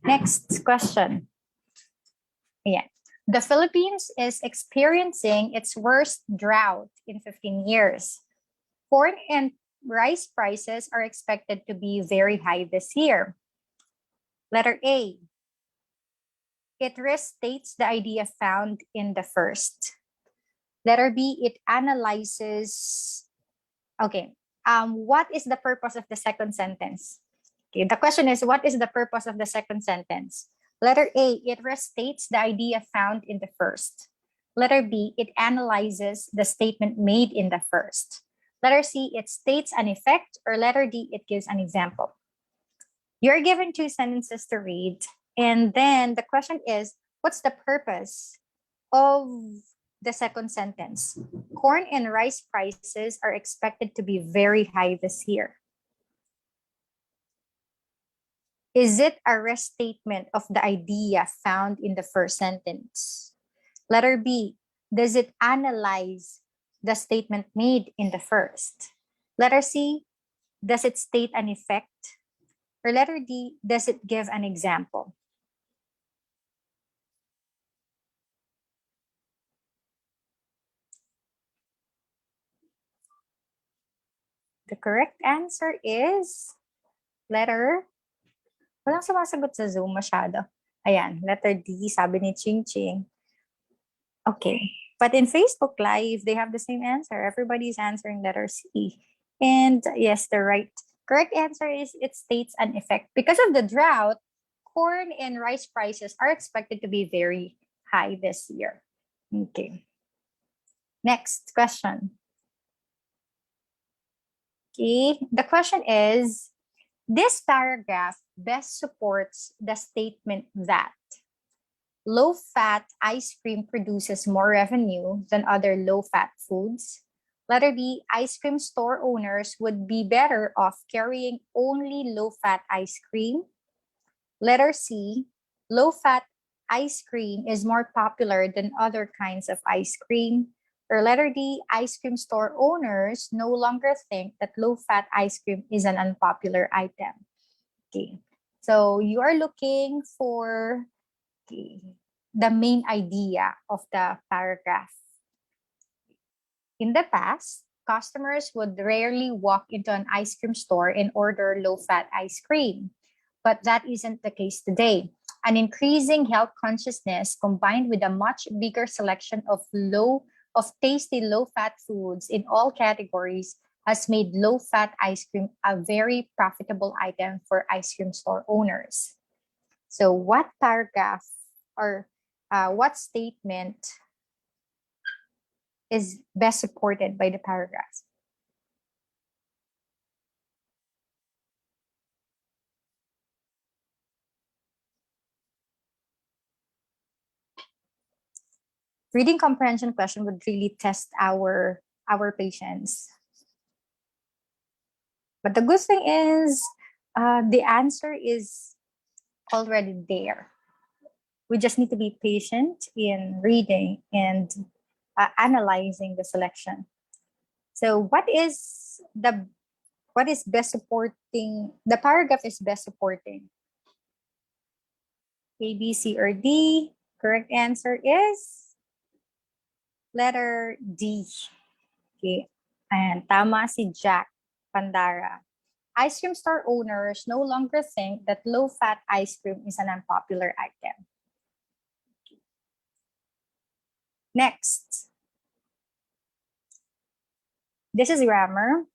Next question. Yeah. The Philippines is experiencing its worst drought in 15 years. Corn and rice prices are expected to be very high this year. Letter A. It restates the idea found in the first. Letter B, it analyzes. Okay. What is the purpose of the second sentence? Okay. The question is, what is the purpose of the second sentence? Letter A, it restates the idea found in the first. Letter B, it analyzes the statement made in the first. Letter C, it states an effect, or letter D, it gives an example. You're given two sentences to read, and then the question is, what's the purpose of the second sentence? Corn and rice prices are expected to be very high this year. Is it a restatement of the idea found in the first sentence? Letter B, does it analyze the statement made in the first? Letter C, does it state an effect? Or letter D, does it give an example? The correct answer is letter. Walang sumasagot sa Zoom masyado. Ayan, letter D, sabi ni Ching Ching. Okay. But in Facebook Live, they have the same answer. Everybody's answering letter C. And yes, the correct answer is it states an effect. Because of the drought, corn and rice prices are expected to be very high this year. Okay. Next question. Okay. The question is, this paragraph best supports the statement that low-fat ice cream produces more revenue than other low-fat foods. Letter B, ice cream store owners would be better off carrying only low-fat ice cream. Letter C, low-fat ice cream is more popular than other kinds of ice cream. Or letter D, ice cream store owners no longer think that low-fat ice cream is an unpopular item. Okay, so you are looking for the main idea of the paragraph. In the past, customers would rarely walk into an ice cream store and order low-fat ice cream, but that isn't the case today. An increasing health consciousness combined with a much bigger selection of tasty low-fat foods in all categories has made low-fat ice cream a very profitable item for ice cream store owners. So what paragraph or what statement is best supported by the paragraph? Reading comprehension question would really test our patience. But the good thing is the answer is already there. We just need to be patient in reading and analyzing the selection. So what is best supporting? The paragraph is best supporting A, B, C, or D. Correct answer is letter D. Okay. And tama si Jack Pandara. Ice cream store owners no longer think that low-fat ice cream is an unpopular item. Next. This is grammar.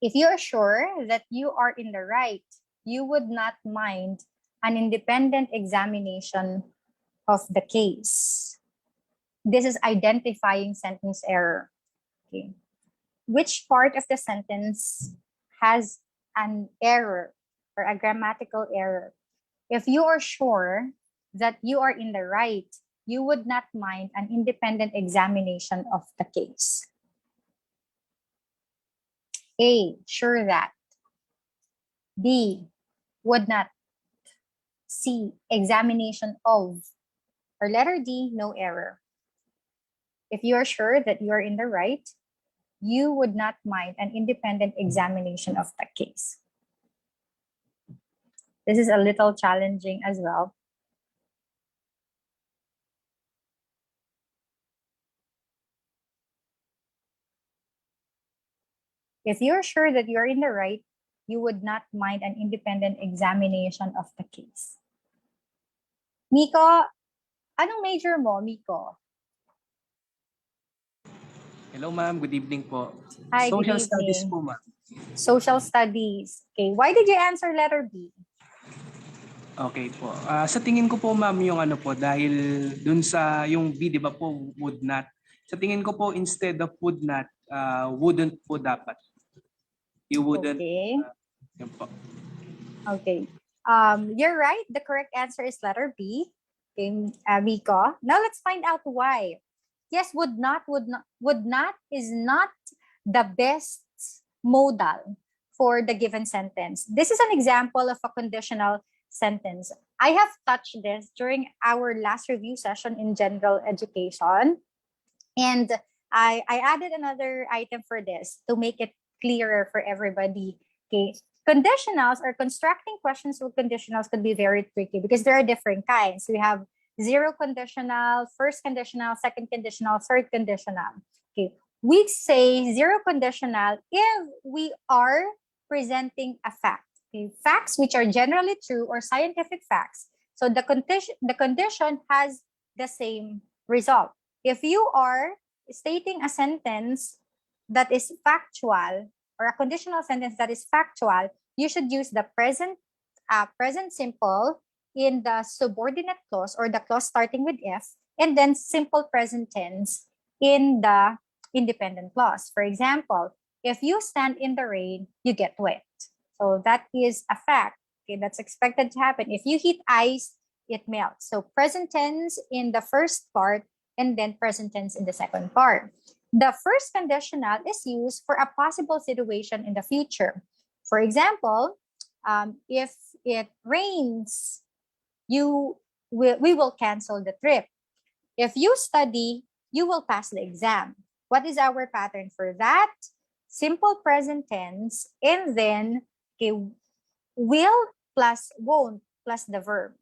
If you are sure that you are in the right, you would not mind an independent examination of the case. This is identifying sentence error. Okay. Which part of the sentence has an error or a grammatical error? If you are sure that you are in the right, you would not mind an independent examination of the case. A, sure that. B, would not. C, examination of. Or letter D, no error. If you are sure that you are in the right, you would not mind an independent examination of the case. This is a little challenging as well. If you're sure that you're in the right, you would not mind an independent examination of the case. Miko, anong major mo, Miko? Hello ma'am, good evening po. Hi, good Social studies evening. po ma'am. Social studies. Okay, why did you answer letter B? Okay po. Sa tingin ko po ma'am yung ano po dahil dun sa yung B di ba po would not. Sa tingin ko po instead of would not, wouldn't po dapat. You wouldn't. Okay. Yun po. Okay. You're right. The correct answer is letter B. Okay, Miko. Now let's find out why. Yes, would not is not the best modal for the given sentence. This is an example of a conditional sentence. I have touched this during our last review session in general education. And I added another item for this to make it clearer for everybody. Okay. Conditionals or constructing questions with conditionals could be very tricky because there are different kinds. We have zero conditional, first conditional, second conditional, third conditional. Okay. We say zero conditional if we are presenting a fact. Okay. Facts which are generally true or scientific facts. So the condition has the same result. If you are stating a sentence that is factual or a conditional sentence that is factual, you should use the present simple in the subordinate clause or the clause starting with if, and then simple present tense in the independent clause. For example, if you stand in the rain, you get wet. So that is a fact. Okay, that's expected to happen. If you heat ice, it melts. So present tense in the first part and then present tense in the second part. The first conditional is used for a possible situation in the future. For example, if it rains, we will cancel the trip. If you study, you will pass the exam. What is our pattern for that? Simple present tense and then will plus won't plus the verb.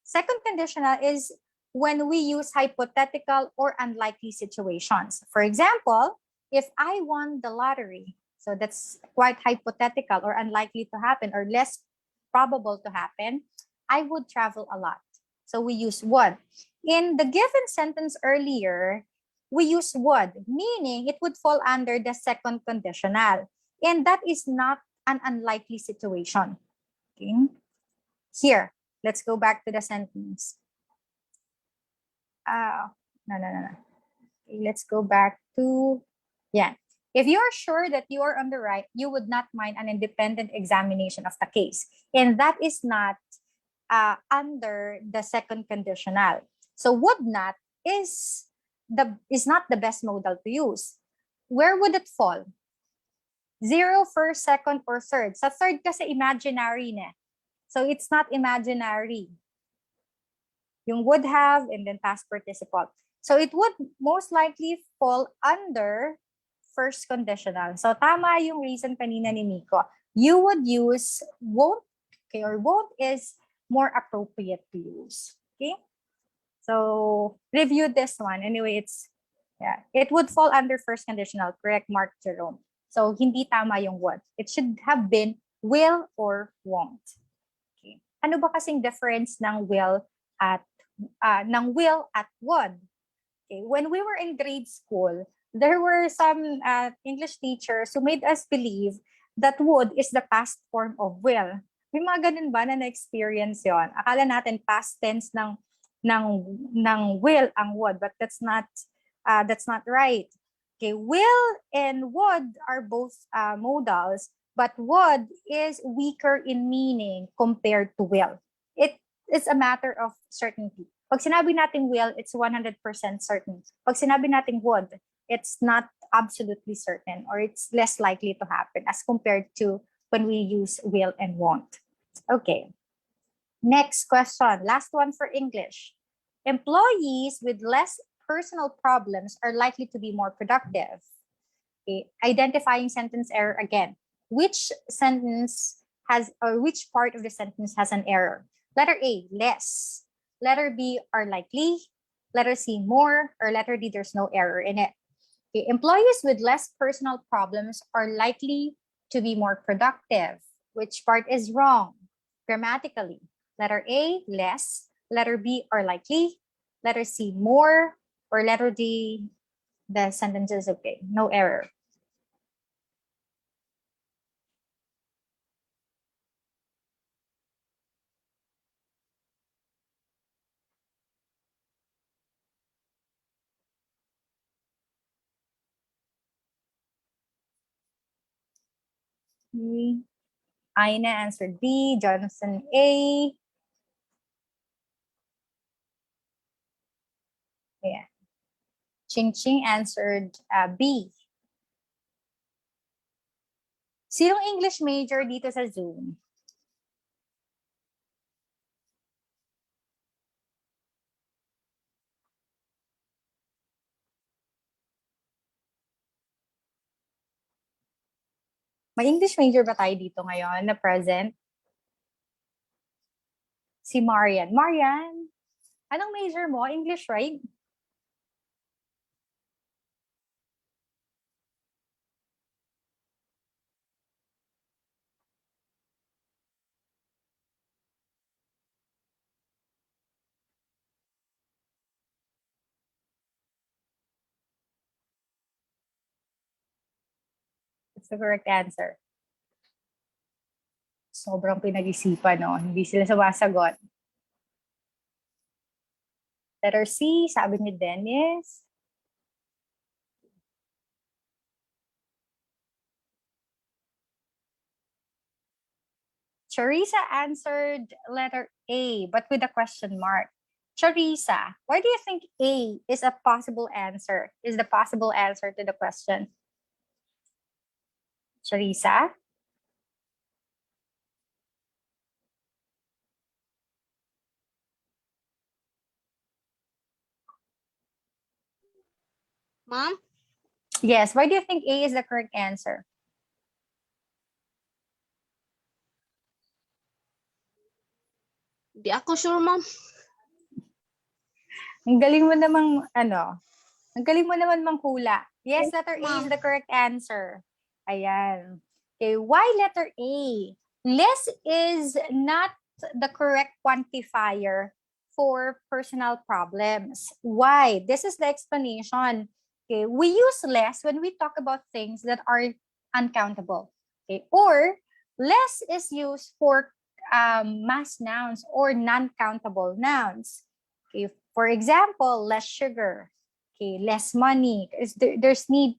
Second conditional is when we use hypothetical or unlikely situations. For example, if I won the lottery, so that's quite hypothetical or unlikely to happen or less probable to happen, I would travel a lot. So we use would. In the given sentence earlier, we use would, meaning it would fall under the second conditional. And that is not an unlikely situation. Okay. Here, let's go back to the sentence. No. Okay, let's go back to, yeah. If you're sure that you are on the right, you would not mind an independent examination of the case. And that is not under the second conditional. So would not is not the best modal to use. Where would it fall? Zero, first, second, or third. Sa third kasi imaginary na. So it's not imaginary. Yung would have and then past participle. So it would most likely fall under first conditional. So tama yung reason kanina ni Miko. You would use won't, okay, or won't is more appropriate to use. Okay? So review this one. Anyway, it would fall under first conditional, correct, Mark Jerome. So hindi tama yung would. It should have been will or won't. Okay. Ano ba kasing difference ng will at would? Okay. When we were in grade school, there were some English teachers who made us believe that would is the past form of will. May mga ganun ba na na-experience yon? Akala natin past tense ng will ang would, but that's not right. Okay, will and would are both modals, but would is weaker in meaning compared to will. It is a matter of certainty. Pag sinabi natin will, it's 100% certain. Pag sinabi natin would, it's not absolutely certain, or it's less likely to happen as compared to when we use will and won't. Okay. Next question. Last one for English. Employees with less personal problems are likely to be more productive. Okay. Identifying sentence error again. Which sentence has, or which part of the sentence has an error? Letter A, less. Letter B, are likely. Letter C, more. Or letter D, there's no error in it. Okay. Employees with less personal problems are likely to be more productive. Which part is wrong? Grammatically. Letter A, less. Letter B, are likely. Letter C, more. Or letter D, the sentence is okay. No error. Aina answered B. Johnson A. Yeah. Ching Ching answered B. Sinong English major dito sa Zoom? May English major ba tayo dito ngayon na present? Si Marian. Marian, anong major mo? English, right? That's the correct answer. Sobrang pinag-isipan, no? Hindi sila sumasagot. Letter C, sabi ni Dennis. Charissa answered letter A, but with a question mark. Charissa, why do you think A is a possible answer? Is the possible answer to the question? Charissa? Ma'am? Yes, why do you think A is the correct answer? Di ako sure, ma'am. Ang galing mo namang, ang galing mo naman manghula. Yes, letter A is the correct answer. Ayan. Okay, why letter A? Less is not the correct quantifier for personal problems. Why? This is the explanation. Okay, we use less when we talk about things that are uncountable. Okay, or less is used for mass nouns or non-countable nouns. Okay, for example, less sugar. Okay, less money. There's need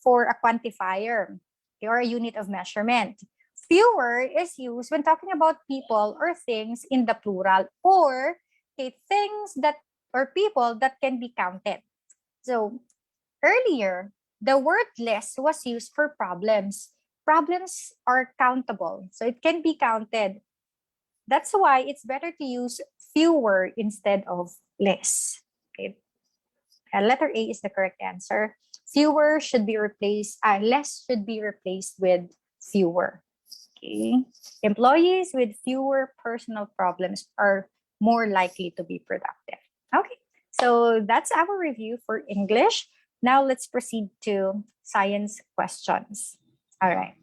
for a quantifier or a unit of measurement. Fewer is used when talking about people or things in the plural, or okay, things that or people that can be counted. So earlier, the word less was used for problems. Problems are countable, so it can be counted. That's why it's better to use fewer instead of less. Okay. Letter A is the correct answer. Fewer should be replaced, less should be replaced with fewer. Okay. Employees with fewer personal problems are more likely to be productive. Okay. So that's our review for English. Now let's proceed to science questions. All right.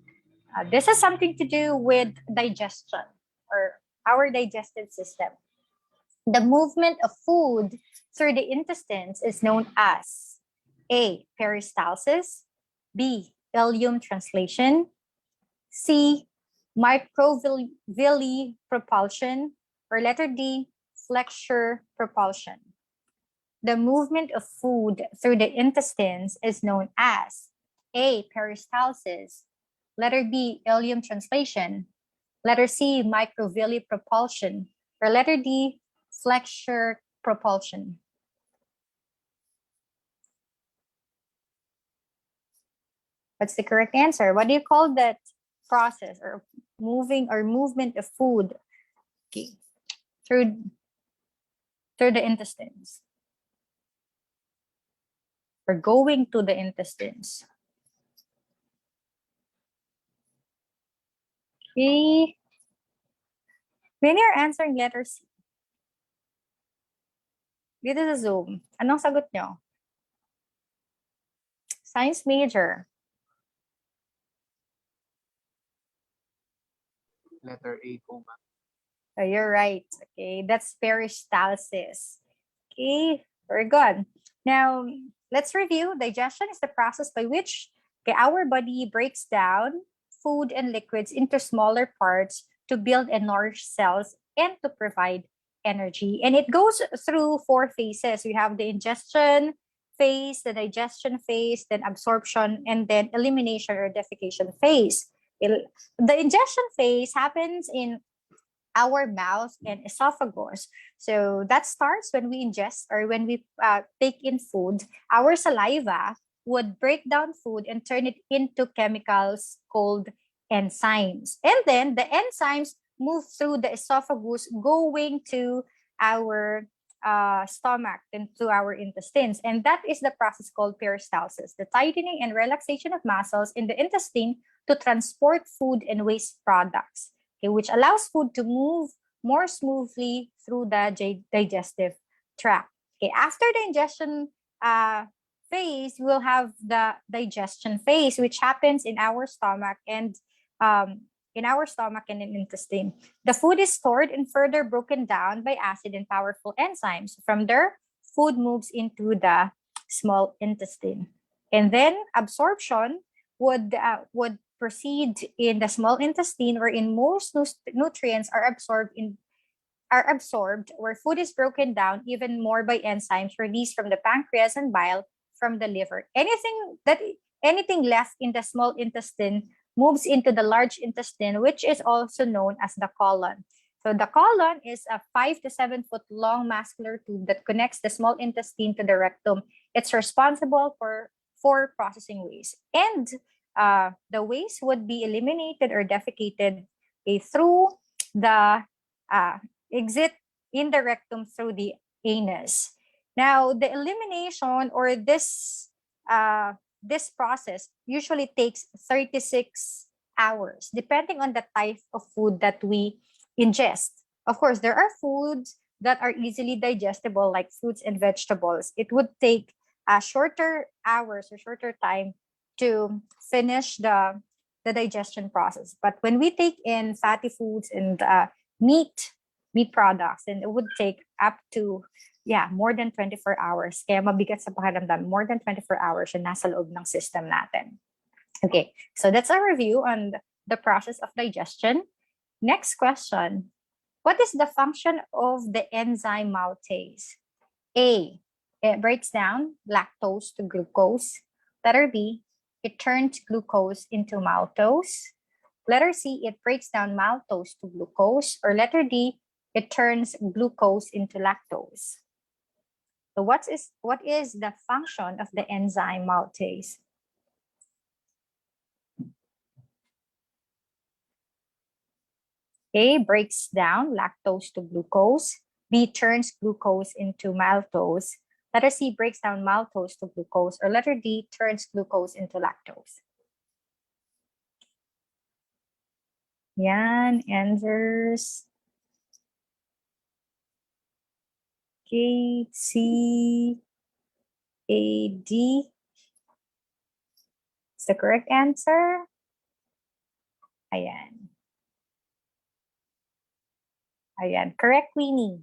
This has something to do with digestion or our digestive system. The movement of food through the intestines is known as A, peristalsis, B, ileum translation, C, microvilli propulsion, or letter D, flexure propulsion. The movement of food through the intestines is known as A, peristalsis, letter B, ileum translation, letter C, microvilli propulsion, or letter D, flexure propulsion. What's the correct answer? What do you call that process or movement of food, okay, through the intestines, or going to the intestines? Okay. Many are answering letter C. Dito sa Zoom, anong sagot nyo? Science major. Letter A po, ma'am. So you're right. Okay, that's peristalsis. Okay, very good. Now, let's review. Digestion is the process by which our body breaks down food and liquids into smaller parts to build and nourish cells and to provide energy. And it goes through 4 phases. We have the ingestion phase, the digestion phase, then absorption, and then elimination or defecation phase. The ingestion phase happens in our mouth and esophagus. So that starts when we ingest or when we take in food. Our saliva would break down food and turn it into chemicals called enzymes. And then the enzymes move through the esophagus going to our stomach and to our intestines. And that is the process called peristalsis, the tightening and relaxation of muscles in the intestine to transport food and waste products, okay, which allows food to move more smoothly through the digestive tract. Okay, after the ingestion phase, we'll have the digestion phase, which happens in our stomach and in intestine. The food is stored and further broken down by acid and powerful enzymes. From there, food moves into the small intestine, and then absorption would proceed in the small intestine, wherein most nutrients are absorbed, where food is broken down even more by enzymes released from the pancreas and bile from the liver. Anything left in the small intestine moves into the large intestine, which is also known as the colon. So the colon is a 5 to 7 foot long muscular tube that connects the small intestine to the rectum. It's responsible for processing waste. And the waste would be eliminated or defecated through the exit in the rectum through the anus. Now, the elimination or this process usually takes 36 hours, depending on the type of food that we ingest. Of course, there are foods that are easily digestible, like fruits and vegetables. It would take shorter hours or shorter time to finish the digestion process. But when we take in fatty foods and meat products, and it would take up to more than 24 hours. Kaya mabigat sa pakiramdam, more than 24 hours yung nasa loob ng system natin. Okay, so that's a review on the process of digestion. Next question. What is the function of the enzyme maltase? A, it breaks down lactose to glucose. Letter B, it turns glucose into maltose. Letter C, it breaks down maltose to glucose. Or letter D, it turns glucose into lactose. So what is the function of the enzyme maltase? A, breaks down lactose to glucose. B, turns glucose into maltose. Letter C, breaks down maltose to glucose. Or letter D, turns glucose into lactose. Yan, answers. Okay, C, A, D. Is the correct answer? Ayan. Ayan, correct, Queenie.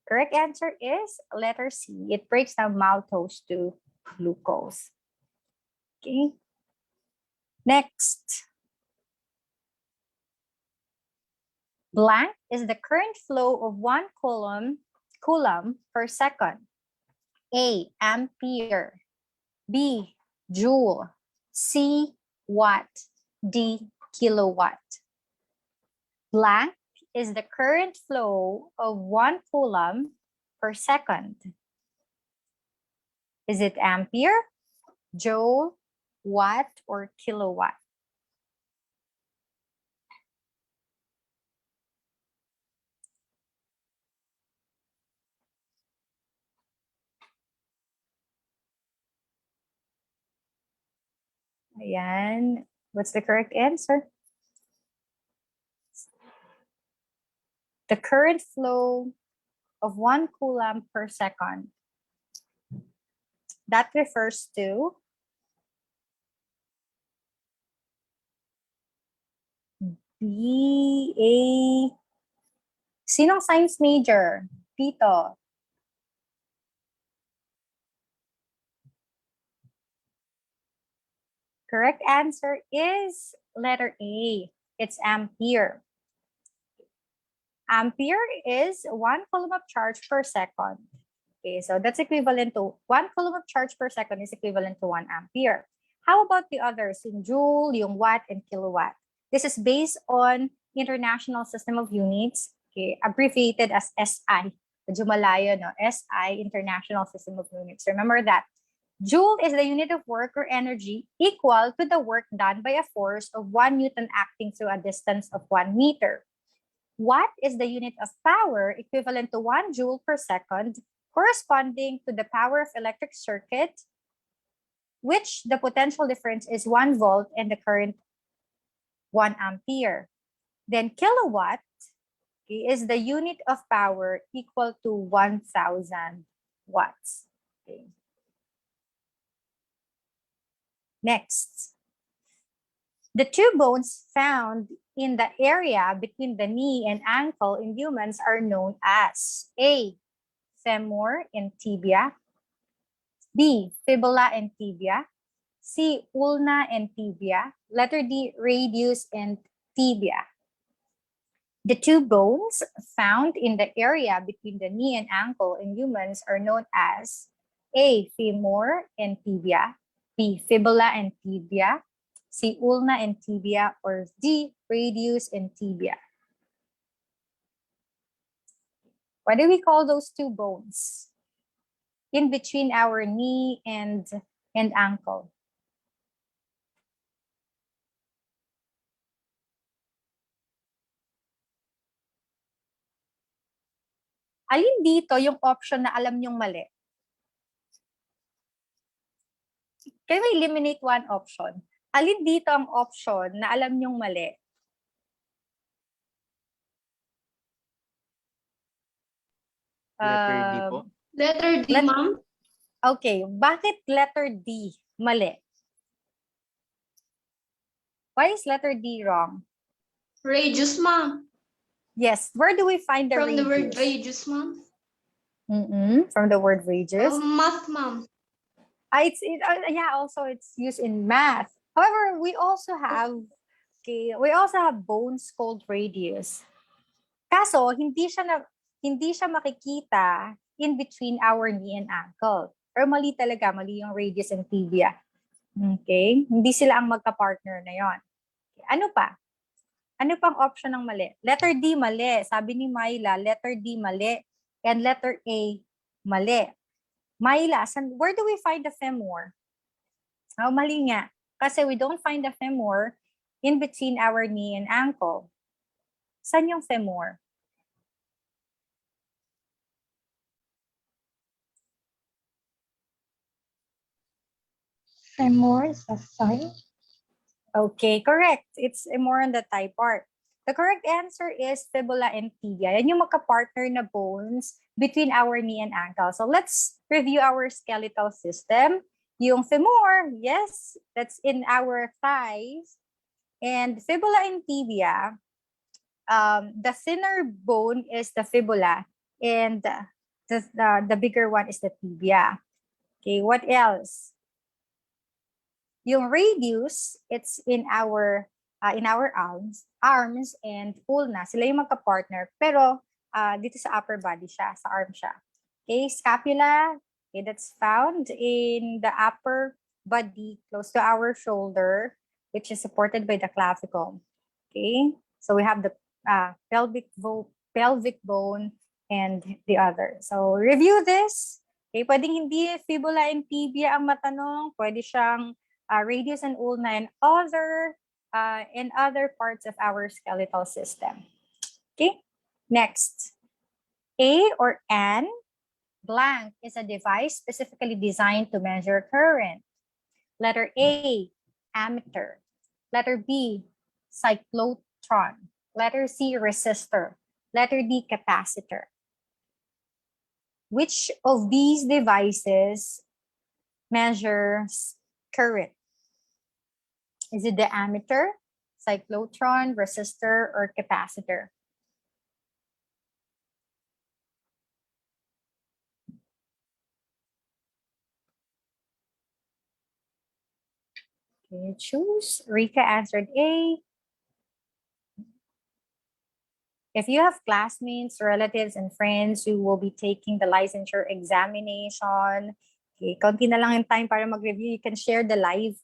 Correct answer is letter C. It breaks down maltose to glucose. Okay. Next. Blank is the current flow of 1 coulomb per second. A, ampere. B, joule. C, watt. D, kilowatt. Blank is the current flow of 1 coulomb per second. Is it ampere, joule, watt, or kilowatt? Ayan. What's the correct answer? The current flow of 1 coulomb per second. That refers to BA. Sinong science major? Tito. Correct answer is letter A. It's ampere. Ampere is 1 coulomb of charge per second. Okay, so that's equivalent to 1 coulomb of charge per second is equivalent to 1 ampere. How about the others? Yung joule, yung watt, and kilowatt. This is based on International System of Units, okay, abbreviated as SI. Medyo malayo, no? SI, International System of Units. Remember that. Joule is the unit of work or energy equal to the work done by a force of 1 Newton acting through a distance of 1 meter. Watt is the unit of power equivalent to 1 joule per second, corresponding to the power of electric circuit, which the potential difference is 1 volt and the current 1 ampere. Then kilowatt is the unit of power equal to 1,000 watts. Okay. Next, the 2 bones found in the area between the knee and ankle in humans are known as A, femur and tibia, B, fibula and tibia, C, ulna and tibia, letter D, radius and tibia. The 2 bones found in the area between the knee and ankle in humans are known as A, femur and tibia, B, fibula and tibia, C, ulna and tibia, or D, radius and tibia. What do we call those 2 bones in between our knee and ankle? Alin dito yung option na alam nyong mali? Can we eliminate one option? Alin dito ang option na alam nyong mali? Letter D po. Letter D, ma'am. Okay, bakit letter D mali? Why is letter D wrong? Radius, ma'am. Yes, where do we find the From radius? the word radius, ma'am. From the word radius. Math, ma'am. Yeah, also it's used in math. However, we also have bones called radius. Kaso hindi siya makikita in between our knee and ankle. Or mali yung radius and tibia. Okay? Hindi sila ang magka-partner na yon. Ano pa? Ano pang option ng mali? Letter D mali. Sabi ni Myla, letter D mali. And letter A mali. Myla, where do we find the femur? Oh, mali nga. Kasi we don't find the femur in between our knee and ankle. Saan yung femur? Femur is a sign. Okay, correct. It's more on the thigh part. The correct answer is fibula and tibia. Yan yung magka-partner na bones between our knee and ankle. So let's review our skeletal system. Yung femur, yes, that's in our thighs. And fibula and tibia, the thinner bone is the fibula and the bigger one is the tibia. Okay, what else? Yung radius, it's in our in our arms, and ulna, sila yung magka-partner, pero dito sa upper body siya, sa arm siya. Okay, scapula, okay, that's found in the upper body, close to our shoulder, which is supported by the clavicle. Okay, so we have the pelvic bone and the other. So review this. Okay, pwedeng hindi fibula and tibia ang matanong, pwede siyang radius and ulna and other parts of our skeletal system. Okay, next. A or N blank is a device specifically designed to measure current. Letter A, ammeter. Letter B, cyclotron. Letter C, resistor. Letter D, capacitor. Which of these devices measures current? Is it the ammeter, cyclotron, resistor, or capacitor? Can you choose? Rika answered A. If you have classmates, relatives, and friends who will be taking the licensure examination, okay, konti na lang yung time para mag-review, you can share the live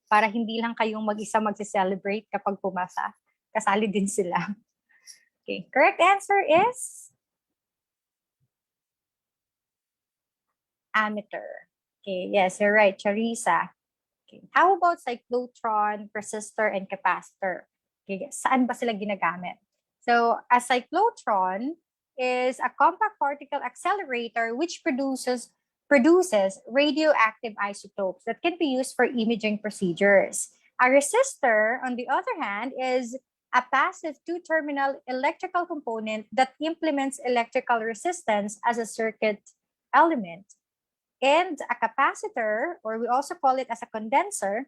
para hindi lang kayong mag-isa mag-celebrate kapag pumasa. Kasali din sila. Okay, correct answer is ammeter. Okay, yes, you're right, Charissa. Okay. How about cyclotron, resistor, and capacitor? Okay, saan ba sila ginagamit? So a cyclotron is a compact particle accelerator which produces radioactive isotopes that can be used for imaging procedures. A resistor, on the other hand, is a passive two-terminal electrical component that implements electrical resistance as a circuit element. And a capacitor, or we also call it as a condenser,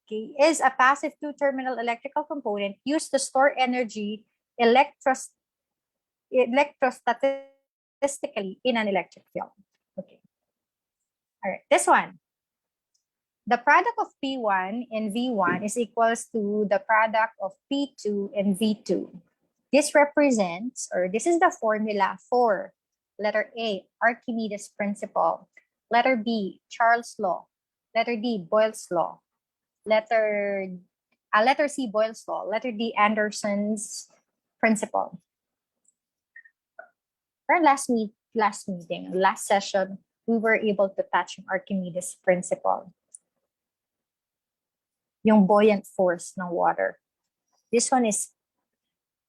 okay, is a passive two-terminal electrical component used to store energy electrostatically in an electric field. Okay. All right, this one. The product of P1 and V1 is equals to the product of P2 and V2. This represents, or this is the formula for letter A, Archimedes principle. Letter B, Charles' law. Letter D, Boyle's law. Letter C, Boyle's law. Letter D, Anderson's principle. Our last session, we were able to touch on Archimedes principle. Yung buoyant force ng water. This one is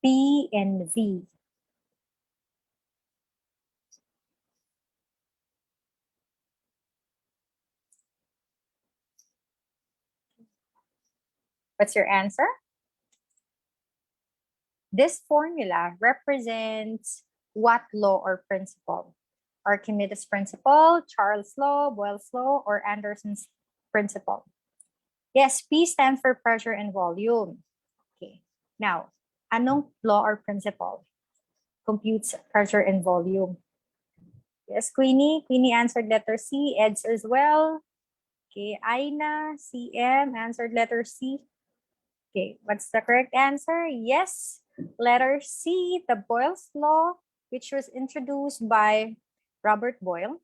P and V. What's your answer? This formula represents what law or principle? Archimedes principle, Charles' law, Boyle's law, or Anderson's principle? Yes, P stands for pressure and volume. Okay. Now, anong law or principle computes pressure and volume? Yes, Queenie. Queenie answered letter C. Eds as well. Okay, Aina, CM answered letter C. Okay, what's the correct answer? Yes, letter C, the Boyle's law, which was introduced by Robert Boyle.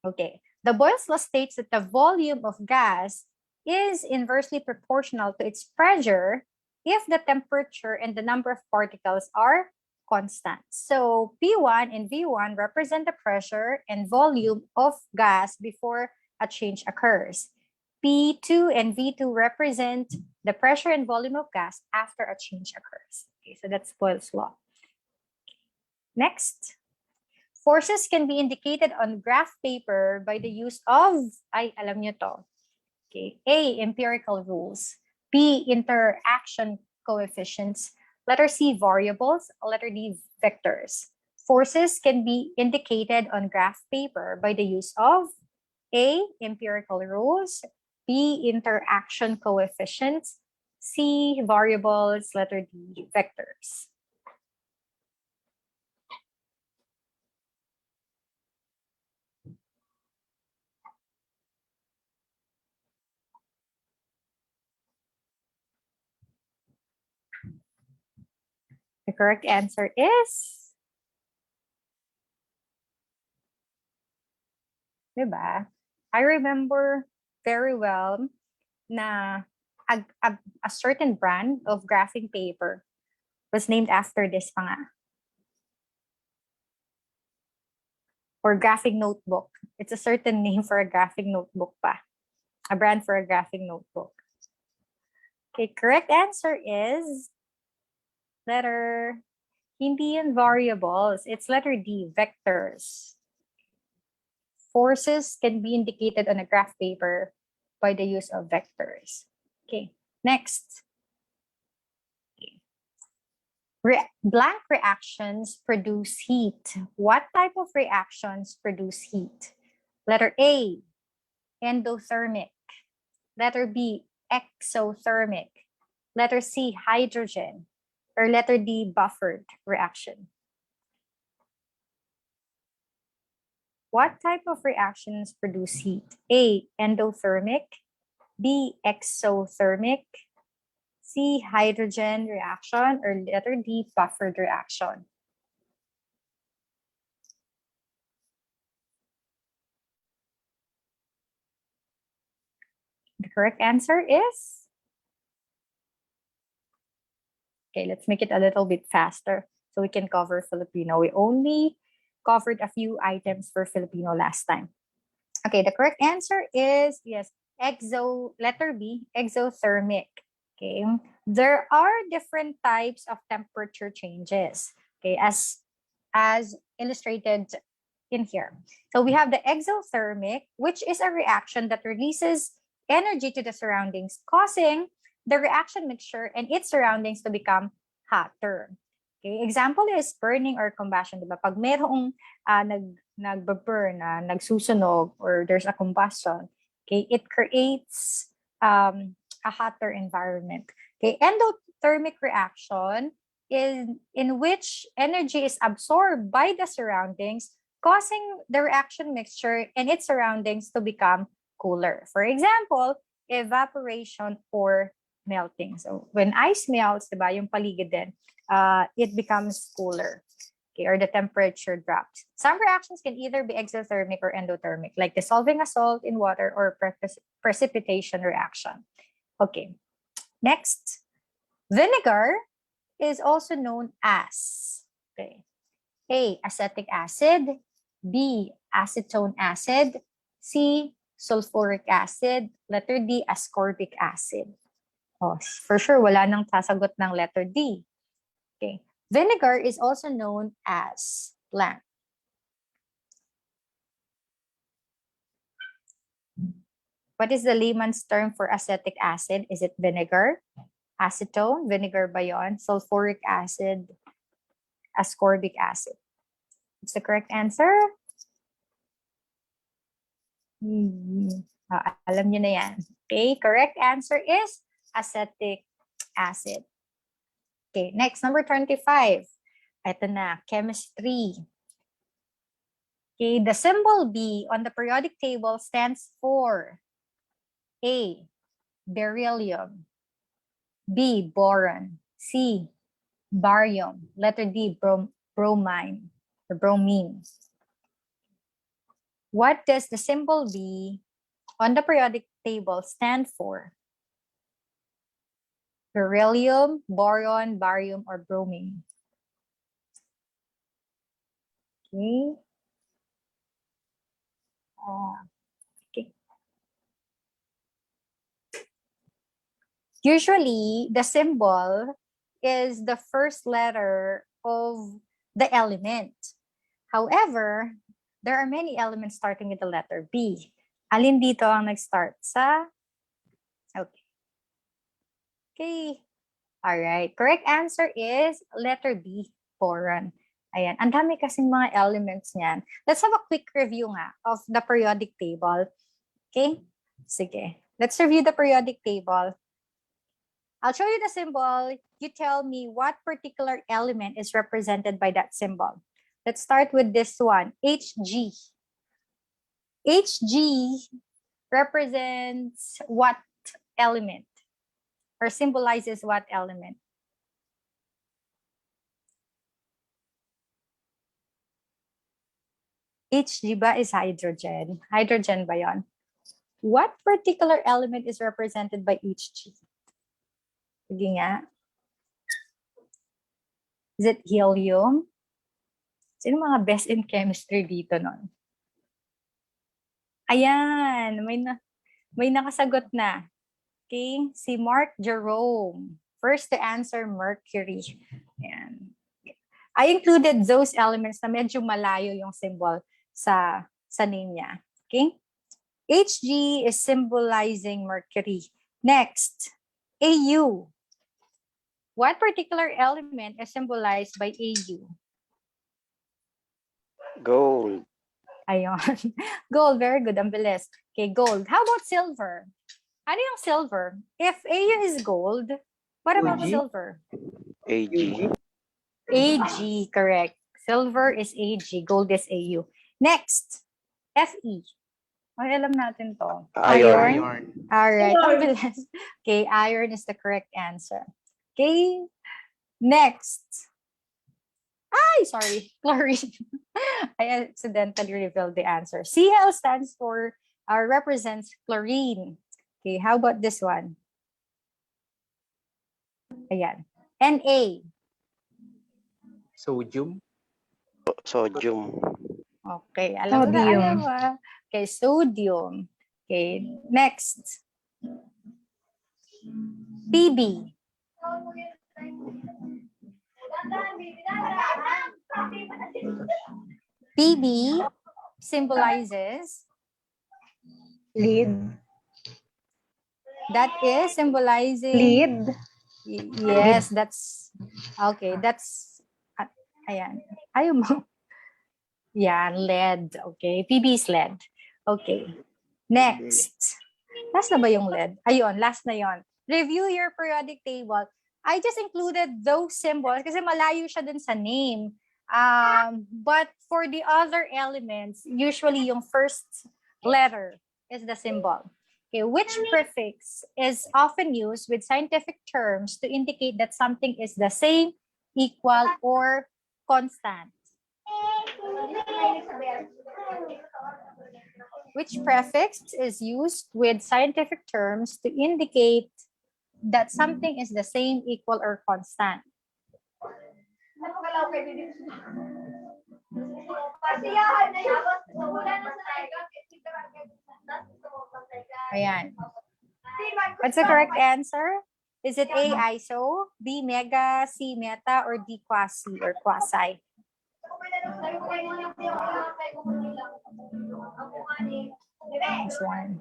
Okay, the Boyle's law states that the volume of gas is inversely proportional to its pressure if the temperature and the number of particles are constant. So P1 and V1 represent the pressure and volume of gas before a change occurs. P2 and V2 represent the pressure and volume of gas after a change occurs. Okay, so that's Boyle's law. Next, forces can be indicated on graph paper by the use of, alam nyo to. Okay, A, empirical rules. B, interaction coefficients. Letter C, variables. Letter D, vectors. Forces can be indicated on graph paper by the use of A, empirical rules. B, interaction coefficients. C, variables. Letter D, vectors. The correct answer is, diba? I remember very well na a certain brand of graphing paper was named after this pa nga. Or graphing notebook. It's a certain name for a graphing notebook pa. A brand for a graphing notebook. Okay, correct answer is letter, hindi yun variables. It's letter D, vectors. Forces can be indicated on a graph paper by the use of vectors. Okay, next. Blank reactions produce heat. What type of reactions produce heat? Letter A, endothermic. Letter B, exothermic. Letter C, hydrogen. Or letter D, buffered reaction. What type of reactions produce heat? A, endothermic. B, exothermic. C, hydrogen reaction. Or letter D, buffered reaction. The correct answer is, okay, let's make it a little bit faster so we can cover Filipino. We only covered a few items for Filipino last time. Okay, the correct answer is, yes, letter B, exothermic. Okay, there are different types of temperature changes, okay, as illustrated in here. So we have the exothermic, which is a reaction that releases energy to the surroundings, causing the reaction mixture and its surroundings to become hotter. Okay, example is burning or combustion, diba? Pag merong nagburn, nagsusunog, or there's a combustion, okay, it creates a hotter environment. Okay, endothermic reaction is in which energy is absorbed by the surroundings, causing the reaction mixture and its surroundings to become cooler. For example, evaporation or melting. So when ice melts, diba, yung paligid din, it becomes cooler, okay, or the temperature drops. Some reactions can either be exothermic or endothermic, like dissolving a salt in water or precipitation reaction. Okay, next, vinegar is also known as, okay, A, acetic acid, B, acetone acid, C, sulfuric acid, letter D, ascorbic acid. Oh, for sure, wala nang sasagot ng letter D. Okay. Vinegar is also known as blank. What is the layman's term for acetic acid? Is it vinegar? Acetone, vinegar ba yun? Sulfuric acid, ascorbic acid. What's the correct answer? Alam nyo na yan. Okay, correct answer is acetic acid. Okay, next, number 25. Ito na, chemistry. Okay, the symbol B on the periodic table stands for A, beryllium, B, boron, C, barium, letter D, bromine or bromine. What does the symbol B on the periodic table stand for? Beryllium, boron, barium, or bromine? Okay. Okay. Usually, the symbol is the first letter of the element. However, there are many elements starting with the letter B. Alin dito ang nag-start sa? Okay. Okay. All right. Correct answer is letter B, boron. Ayan. Ang dami kasing mga elements niyan. Let's have a quick review nga of the periodic table. Okay? Sige. Let's review the periodic table. I'll show you the symbol. You tell me what particular element is represented by that symbol. Let's start with this one, Hg. Hg represents what element? Or symbolizes what element? Hg ba is hydrogen? Hydrogen ba yon? What particular element is represented by Hg? Sige nga. Is it helium? Sino mga best in chemistry dito nun? Ayan, may nakasagot na. Okay, si Mark Jerome. First to answer, mercury. Ayan. I included those elements na medyo malayo yung symbol sa name niya. Okay? Hg is symbolizing mercury. Next, Au. What particular element is symbolized by Au? Gold. Ayun. Gold, very good. Ang bilis. Okay, gold. How about silver? Ano yung silver? If Au is gold, what about Ag? silver? Ag. Ag, correct. Silver is Ag, gold is Au. Next, Fe. Ay, alam natin to. Iron. Alright, ang bilis. Okay, iron is the correct answer. Okay, next. Ay, sorry, chlorine. I accidentally revealed the answer. Cl stands for, represents chlorine. Okay, how about this one? Ayan. Na. Sodium. Sodium. Okay, alam mo na, Sodium. alam mo. Okay, sodium. Okay, next. Pb. Pb symbolizes Lead. that is symbolizing Lead. Yes, that's okay. That's ayan. Ayaw mo. Yeah, lead. Okay, PB is lead. Okay. Next. Last na ba yung lead? Ayun, last na yon. Review your periodic table. I just included those symbols kasi malayo siya dun sa name. But for the other elements, usually yung first letter is the symbol. Okay, which prefix is often used with scientific terms to indicate that something is the same, equal, or constant? Which prefix is used with scientific terms to indicate that something is the same, equal, or constant? Ayan. What's the correct answer? Is it A, iso, B, mega, C, meta, or D, quasi or quasi? This one.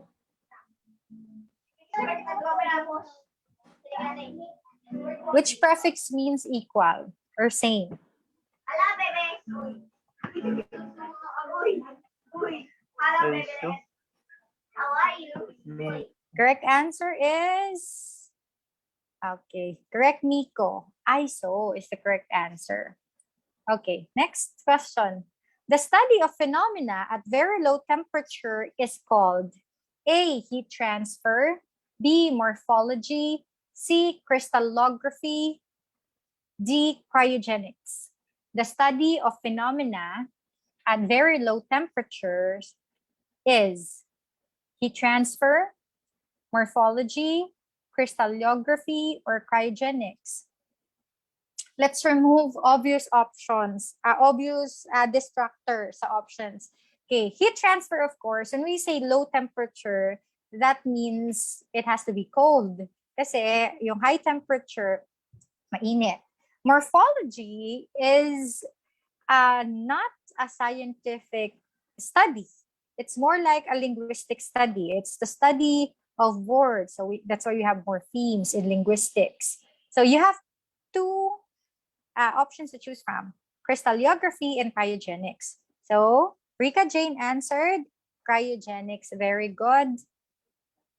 Which prefix means equal or same? Also. Correct answer is, okay, correct, Nico. ISO is the correct answer. Okay, next question. The study of phenomena at very low temperature is called A, heat transfer, B, morphology, C, crystallography, D, cryogenics. The study of phenomena at very low temperatures is heat transfer, morphology, crystallography, or cryogenics. Let's remove obvious options, obvious distractors sa options. Okay, heat transfer, of course, when we say low temperature, that means it has to be cold. Kasi yung high temperature, mainit. Morphology is not a scientific study. It's more like a linguistic study. It's the study of words. So that's why we have morphemes in linguistics. So you have two options to choose from: crystallography and cryogenics. So Rika Jane answered cryogenics. Very good.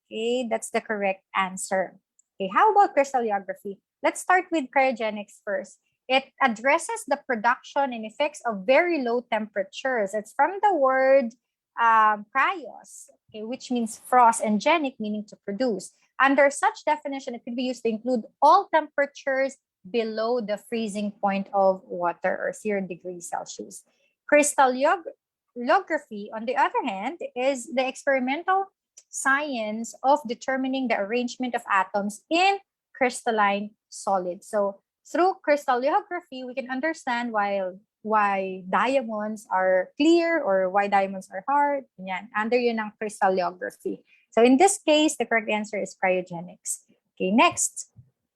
Okay, that's the correct answer. Okay, how about crystallography? Let's start with cryogenics first. It addresses the production and effects of very low temperatures. It's from the word cryos, okay, which means frost, and genic, meaning to produce. Under such definition, it could be used to include all temperatures below the freezing point of water or 0 degrees Celsius. Crystallography Crystallography, on the other hand, is the experimental science of determining the arrangement of atoms in crystalline solids. So through crystallography, we can understand why diamonds are clear or why diamonds are hard. Yan, under yun ang crystallography. So in this case, the correct answer is cryogenics. Okay, next.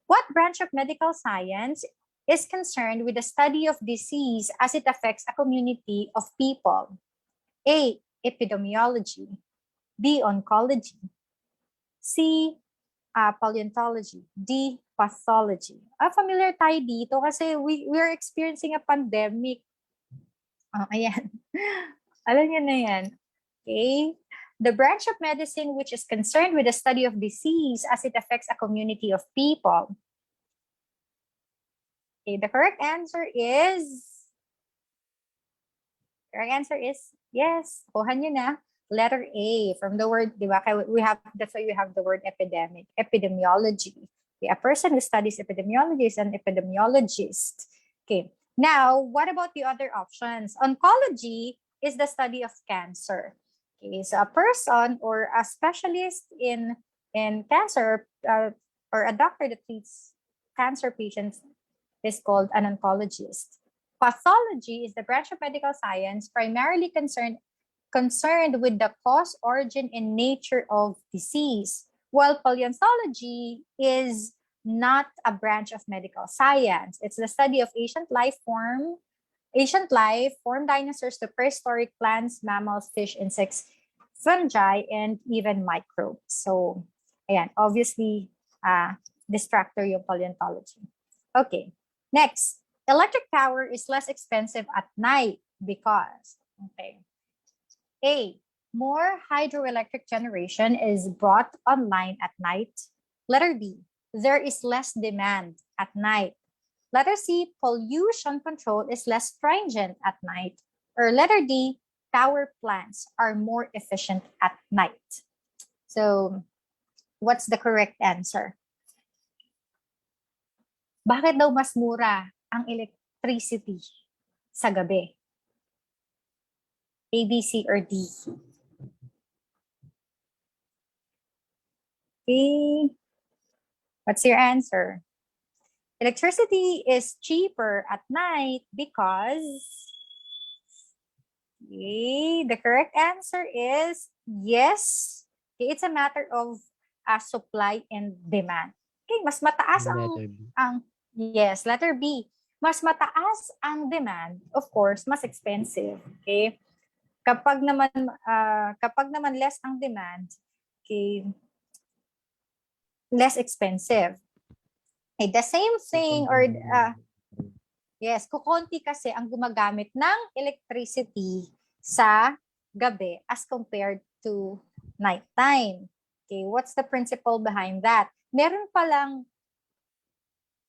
What branch of medical science is concerned with the study of disease as it affects a community of people? A, epidemiology. B, oncology. C, paleontology. D, pathology. Familiar tayo dito kasi we are experiencing a pandemic. Ayan. Alam niyo na yan. Okay. The branch of medicine which is concerned with the study of disease as it affects a community of people. Okay, the correct answer is yes. Kuha nyo na. Letter A from the word, di ba? That's why we have the word epidemic, epidemiology. Okay, a person who studies epidemiology is an epidemiologist. Okay, now what about the other options? Oncology is the study of cancer. Okay, so a person or a specialist in cancer or a doctor that treats cancer patients is called an oncologist. Pathology is the branch of medical science primarily concerned with the cause, origin, and nature of disease, while paleontology is not a branch of medical science. It's the study of ancient life, from dinosaurs to prehistoric plants, mammals, fish, insects, fungi, and even microbes. So, ayan, obviously, distractor yung paleontology. Okay, next. Electric power is less expensive at night because, okay. A, more hydroelectric generation is brought online at night. Letter B, there is less demand at night. Letter C, pollution control is less stringent at night. Or letter D, power plants are more efficient at night. So, what's the correct answer? Bakit daw mas mura ang electricity sa gabi? A, B, C, or D? Okay. What's your answer? Electricity is cheaper at night because... Okay, the correct answer is yes. Okay, it's a matter of supply and demand. Okay, mas mataas yes, letter B. Mas mataas ang demand, of course, mas expensive. Okay? Kapag naman less ang demand, okay, less expensive. Okay, the same thing or yes, kukonti kasi ang gumagamit ng electricity sa gabi as compared to nighttime. Okay, what's the principle behind that? Meron palang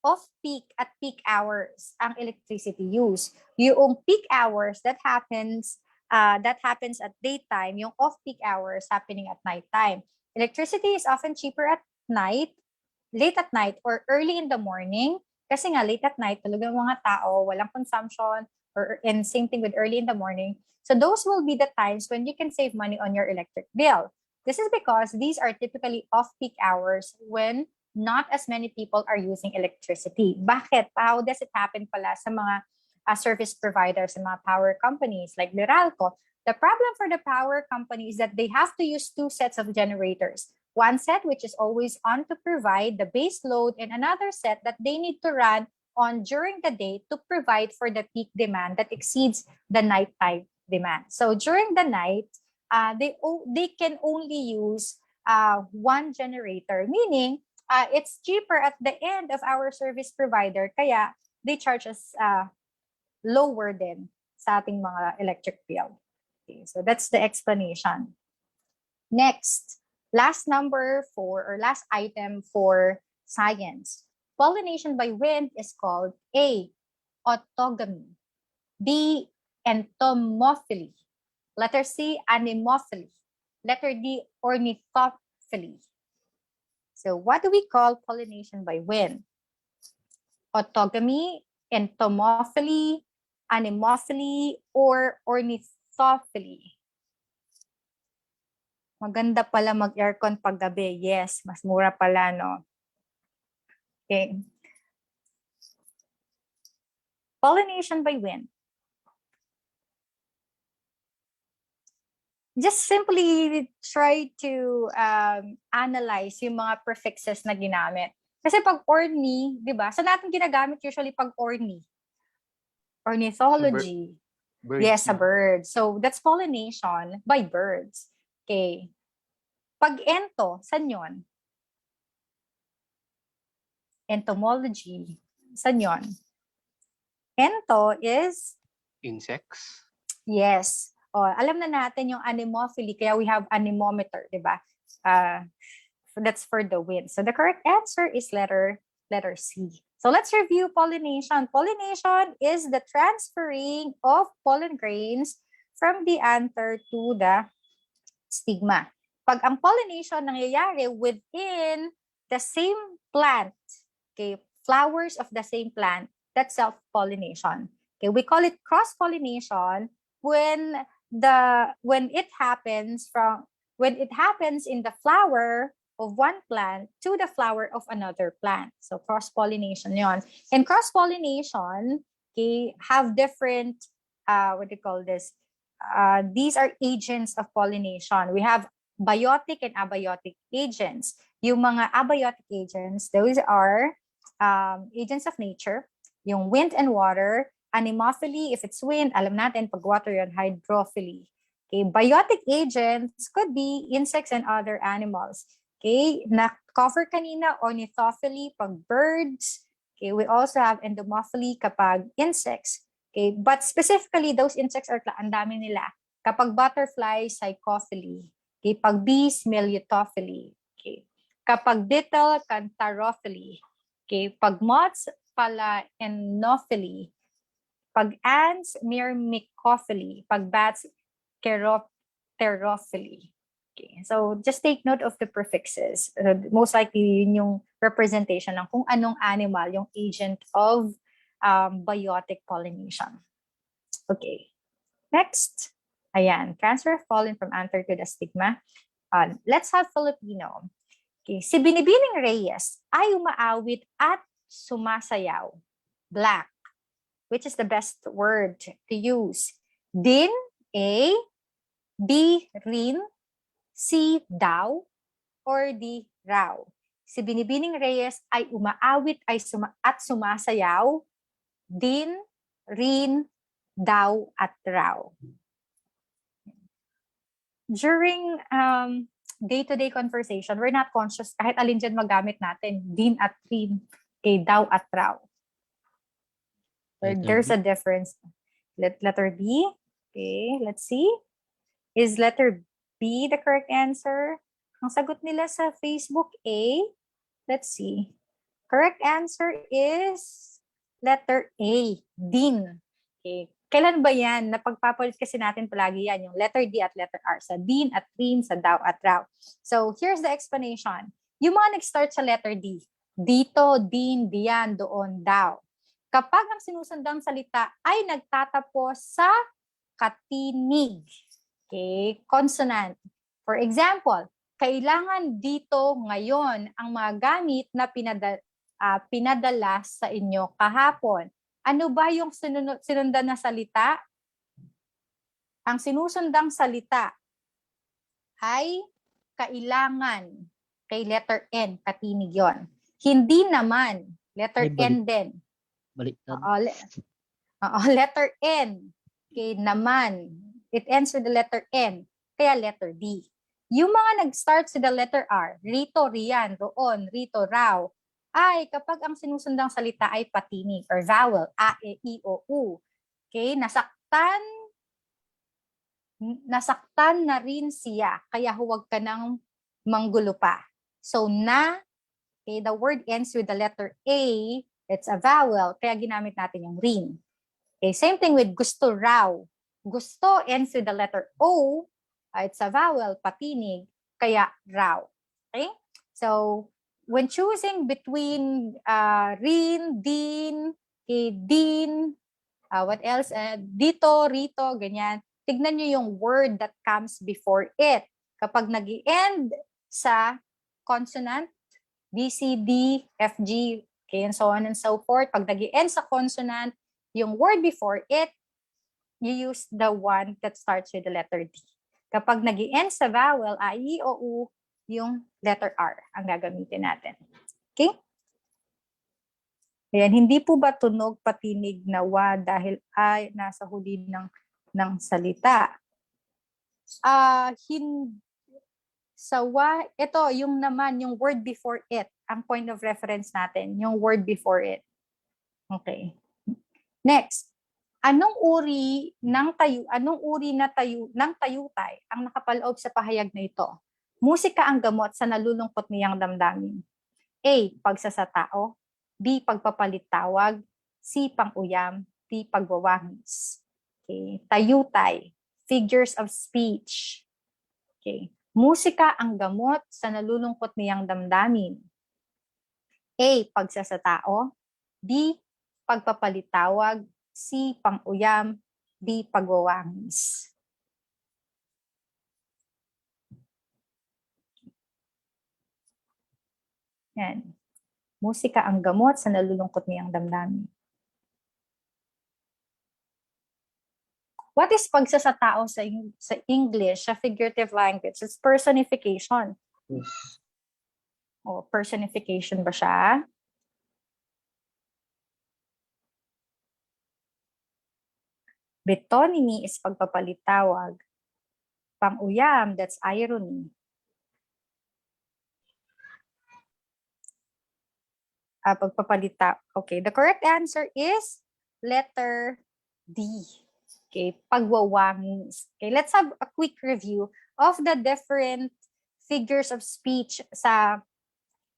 off-peak at peak hours ang electricity use. Yung peak hours that happens at daytime, yung off-peak hours happening at nighttime. Electricity is often cheaper at night, late at night, or early in the morning. Kasi nga, late at night, talagang mga tao, walang consumption, and same thing with early in the morning. So those will be the times when you can save money on your electric bill. This is because these are typically off-peak hours when not as many people are using electricity. Bakit? How does it happen pala sa mga service providers, sa mga power companies like Meralco? The problem for the power company is that they have to use two sets of generators. One set which is always on to provide the base load and another set that they need to run on during the day to provide for the peak demand that exceeds the nighttime demand. So during the night, they can only use one generator, meaning it's cheaper at the end of our service provider, kaya they charge us lower din sa ating mga electric bill. Okay, so that's the explanation. Next, last item for science. Pollination by wind is called A, autogamy, B, entomophily, letter C, anemophily, letter D, ornithophily. So what do we call pollination by wind? Autogamy, entomophily, anemophily, or thoughtfully. Maganda pala mag-aircon pag gabi. Yes, mas mura pala, no? Okay. Pollination by wind. Just simply try to analyze yung mga prefixes na ginamit. Kasi pag orny, di ba? Saan natin ginagamit usually pag orny? Ornithology. Birds, Yes, a ma'am. bird. So that's pollination by birds. Okay. Pag ento, saan yun? Entomology. Saan yun? Ento is, Insects. yes. Alam na natin yung anemophily, kaya we have anemometer, di ba? That's for the wind. So the correct answer is letter C. So let's review pollination. Pollination is the transferring of pollen grains from the anther to the stigma. Pag ang pollination nangyayari within the same plant, okay, flowers of the same plant, that's self-pollination. Okay, we call it cross-pollination when it happens in the flower of one plant to the flower of another plant. So cross-pollination yon. And cross-pollination, okay, have different what do you call this? These are agents of pollination. We have biotic and abiotic agents. Yung mga abiotic agents, those are agents of nature. Yung wind and water, anemophily, if it's wind, alam natin, pag water yun, hydrophily. Okay, biotic agents could be insects and other animals. Okay, na-cover kanina, ornithophily, pag birds. Okay, we also have endomophily kapag insects. Okay, but specifically, those insects are, ang dami nila. Kapag butterfly, psychophily. Okay, pag bees, meliotophily. Okay, kapag beetle, cantharophily. Okay, pag moths, phalaenophily. Pag ants, myrmecophily. Pag bats, cheropterophily. Okay, so just take note of the prefixes. Most likely, yun yung representation ng kung anong animal, yung agent of biotic pollination. Okay, next. Ayan, transfer of pollen from anther to the stigma. Let's have Filipino. Okay, si Binibining Reyes ay umaawit at sumasayaw. Black. Which is the best word to use? Din, A, B, rin, C, daw, or D, raw. Si Binibining Reyes ay umaawit at sumasayaw. Din, rin, daw, at raw. During day-to-day conversation, we're not conscious kahit alin dyan magamit natin. Din at rin, kay daw at raw. There's a difference. Letter B. Okay, let's see. Is letter B the correct answer? Ang sagot nila sa Facebook, A. Let's see. Correct answer is letter A, din. Okay. Kailan ba yan? Napagpapalit kasi natin palagi yan, yung letter D at letter R. Sa din at rin, sa daw at raw. So, here's the explanation. Yung mga nag-start sa letter D, dito, din, diyan, doon, daw. Kapag ang sinusundang salita ay nagtatapos sa katinig, okay, consonant. For example, kailangan dito ngayon ang mga gamit na pinadala sa inyo kahapon. Ano ba yung sinundan na salita? Ang sinusundang salita ay kailangan. Kay letter N, katinig yon. Hindi naman, letter N din. Baliktad. Letter N. Okay, naman. It ends with the letter N. Kaya letter D. Yung mga nag-start sa the letter R, rito, riyan, roon, rito, raw, ay kapag ang sinusundang salita ay patinig or vowel, a, e, i, o, u. Okay, nasaktan na rin siya, kaya huwag ka nang manggulo pa. So, okay, the word ends with the letter A, it's a vowel, kaya ginamit natin yung rin. Okay, same thing with gusto raw. Gusto ends with the letter O, it's a vowel, patinig, kaya raw. Okay? So, when choosing between rin, din, din, what else? Dito, rito, ganyan. tignan nyo yung word that comes before it. Kapag nag-end sa consonant, B, C, D, F, G, okay, and so on and so forth. Pag nag-end sa consonant, yung word before it, you use the one that starts with the letter D. Kapag nag-end sa vowel, A, I, O, U, yung letter R ang gagamitin natin. Okay? Ayan, hindi po ba tunog patinig na wa dahil ay nasa huli ng salita? Sa wa, ito yung naman, yung word before it, ang point of reference natin, yung word before it. Okay. Next, anong uri ng tayutay ang nakapaloob sa pahayag na ito? Musika ang gamot sa nalulungkot niyang damdamin. A, pagsasatao. B, pagpapalit tawag. C, pang-uyam. D, pagwawangis. Okay. Tayutay, figures of speech. Okay. Musika ang gamot sa nalulungkot niyang damdamin. A, pagsasatao. B, pagpapalit tawag. C, pang-uyam. D, pagwawangis. Yan. Musika ang gamot sa nalulungkot niyang damdamin. What is pagsasatao sa English, sa figurative language? It's personification. O, personification ba siya? Betonymy is pagpapalit tawag. Pang-uyam, that's irony. Pagpapalita. Okay, the correct answer is letter D. Okay, pagwawangis. Okay, let's have a quick review of the different figures of speech sa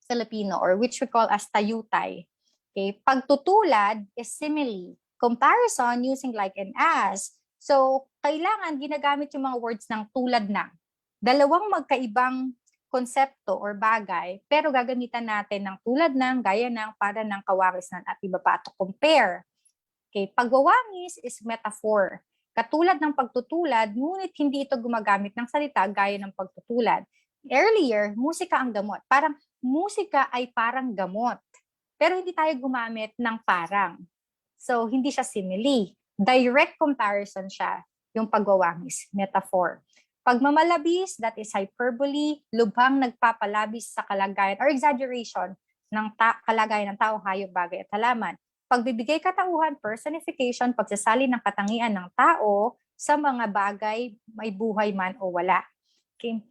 Filipino, or which we call as tayutay. Okay, pagtutulad is simile. Comparison using like and as. So, kailangan ginagamit yung mga words ng tulad ng. Dalawang magkaibang konsepto or bagay, pero gagamitan natin ng tulad ng, gaya ng, para ng, kawangis ng, at iba pa to compare. Okay, pagwawangis is metaphor. Katulad ng pagtutulad, ngunit hindi ito gumagamit ng salita gaya ng pagtutulad. Earlier, musika ang gamot. Parang musika ay parang gamot. Pero hindi tayo gumamit ng parang. So, hindi siya simile. Direct comparison siya, yung pagwawangis, metaphor. Pagmamalabis, that is hyperbole, lubhang nagpapalabis sa kalagayan or exaggeration ng kalagayan ng tao, hayop, bagay at halaman. Pagbibigay katauhan, personification, pagsasali ng katangian ng tao sa mga bagay, may buhay man o wala. Okay.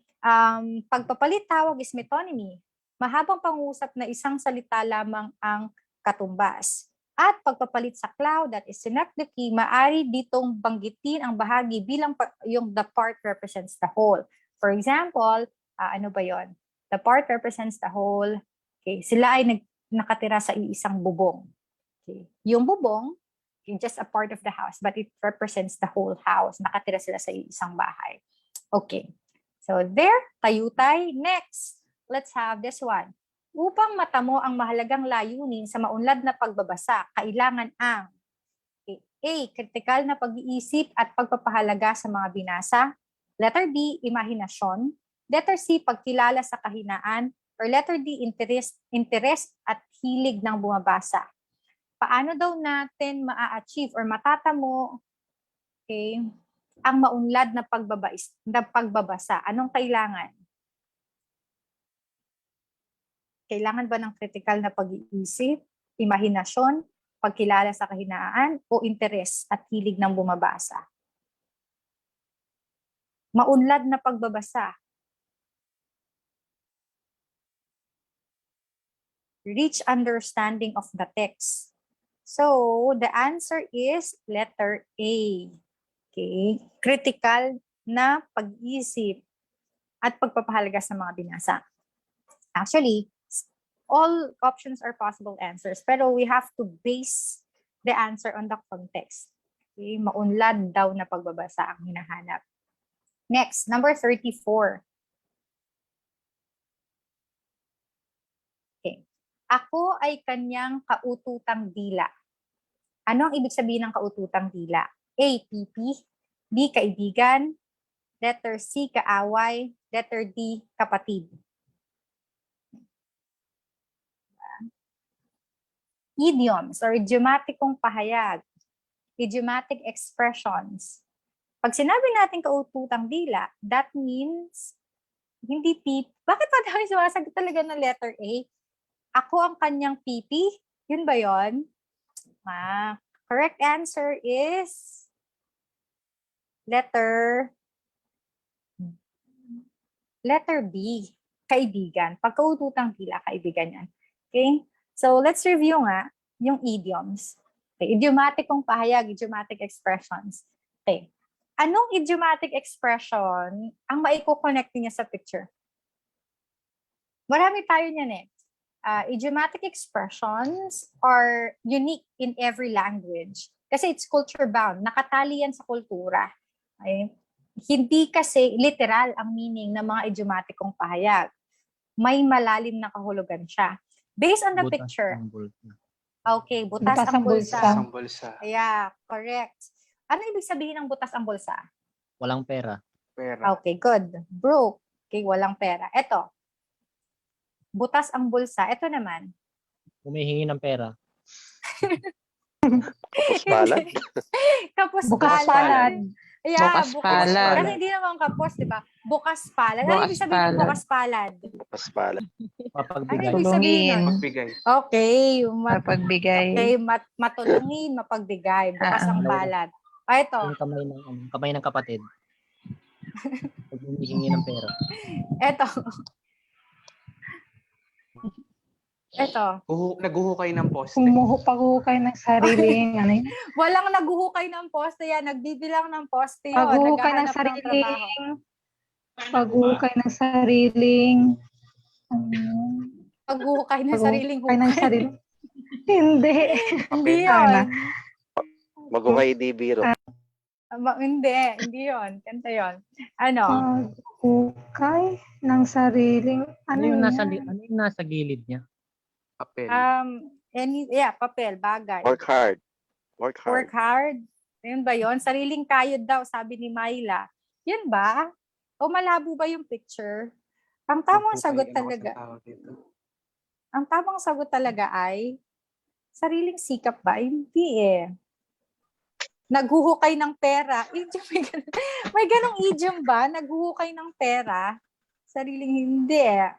Pagpapalit tawag is metonymy. Mahabang pangusap na isang salita lamang ang katumbas. At pagpapalit sa cloud, that is synecdoche, maari ditong banggitin ang bahagi bilang yung the part represents the whole. For example, ano ba yon? The part represents the whole. Okay, sila ay nakatira sa iisang bubong. Okay. Yung bubong, is just a part of the house, but it represents the whole house. Nakatira sila sa iisang bahay. Okay. So there, tayutay. Next, let's have this one. Upang matamo ang mahalagang layunin sa maunlad na pagbabasa, kailangan ang A, kritikal na pag-iisip at pagpapahalaga sa mga binasa. Letter B, imahinasyon. Letter C, pagkilala sa kahinaan. Or letter D, interest at hilig ng bumabasa. Paano daw natin maa-achieve or matatamo ang maunlad na pagbabasa? Anong kailangan? Kailangan ba ng kritikal na pag-iisip, imahinasyon, pagkilala sa kahinaan, o interes at hilig ng bumabasa? Maunlad na pagbabasa. Reach understanding of the text. So, the answer is letter A. Okay? Critical na pag-iisip at pagpapahalaga sa mga binasa. Actually, all options are possible answers, pero we have to base the answer on the context. Okay? Maunlad daw na pagbabasa ang hinahanap. Next, number 34. Okay. Ako ay kanyang kaututang dila. Ano ang ibig sabihin ng kaututang dila? A, pipi. B, kaibigan. Letter C, kaaway. Letter D, kapatid. Idioms or idiomatikong pahayag. Idiomatic expressions. Pag sinabi natin kaututang dila, that means hindi pipi. Bakit pa dami sumasagot talaga ng letter A? Ako ang kanyang pipi? Yun ba yun? Correct answer is letter B. Kaibigan. Pag kaututang dila, kaibigan yan. Okay? So, let's review nga yung idioms. Okay. Idiomatikong pahayag, idiomatic expressions. Okay. Anong idiomatic expression ang maiko-connect niya sa picture? Marami tayo niyan eh. Idiomatic expressions are unique in every language kasi it's culture-bound. Nakatali yan sa kultura. Okay? Hindi kasi literal ang meaning ng mga idiomatikong pahayag. May malalim na kahulugan siya. Based on the picture. Okay, butas ang bulsa. Ang bulsa. Yeah, correct. Ano ibig sabihin ng butas ang bulsa? Walang pera. Pera. Okay, good. Broke. Okay, walang pera. Ito. Butas ang bulsa. Ito naman. Humihingi ng pera. Kapos palad. Kapos Bukas palad. palad. Yeah, Bukas palad. Kasi hindi naman kapos, di ba? Bukas palad. Ano ibig sabihin ng bukas palad? Kapos palad. Ano Papagbigay. ibig sabihin nun? Magbigay. Okay. Mapagbigay. Okay, matulungin, mapagbigay. Bukas ang palad. Ito. Yung kamay ng kapatid. Pag humihingi ng pera. Ito. Ito. Naguhukay ng poste. Paghuhukay ng sariling, ano yun? Walang naghuhukay ng poste yan. Nagbibilang ng poste yun. Paghuhukay ng Naghahanap sariling, trabaho. paghuhukay ng sariling, Paghuhukay ng sariling paghuhukay ng hukay. sariling. Hindi. Hindi yun. Mag-ukay di biro. Hindi yun. Kanta yun. Ano? Paghuhukay ng sariling, Ano yung nasa gilid niya? Papel. Papel, bagay. Work hard. Work hard. Work hard. Yun ba yun? Sariling kayod daw, sabi ni Myla. Yun ba? O malabo ba yung picture? Ang tamang sagot talaga. Ang tamang sagot talaga ay sariling sikap ba? Hindi eh. Naghuhukay ng pera. May ganong idiom ba? Naghuhukay ng pera? Sariling hindi eh.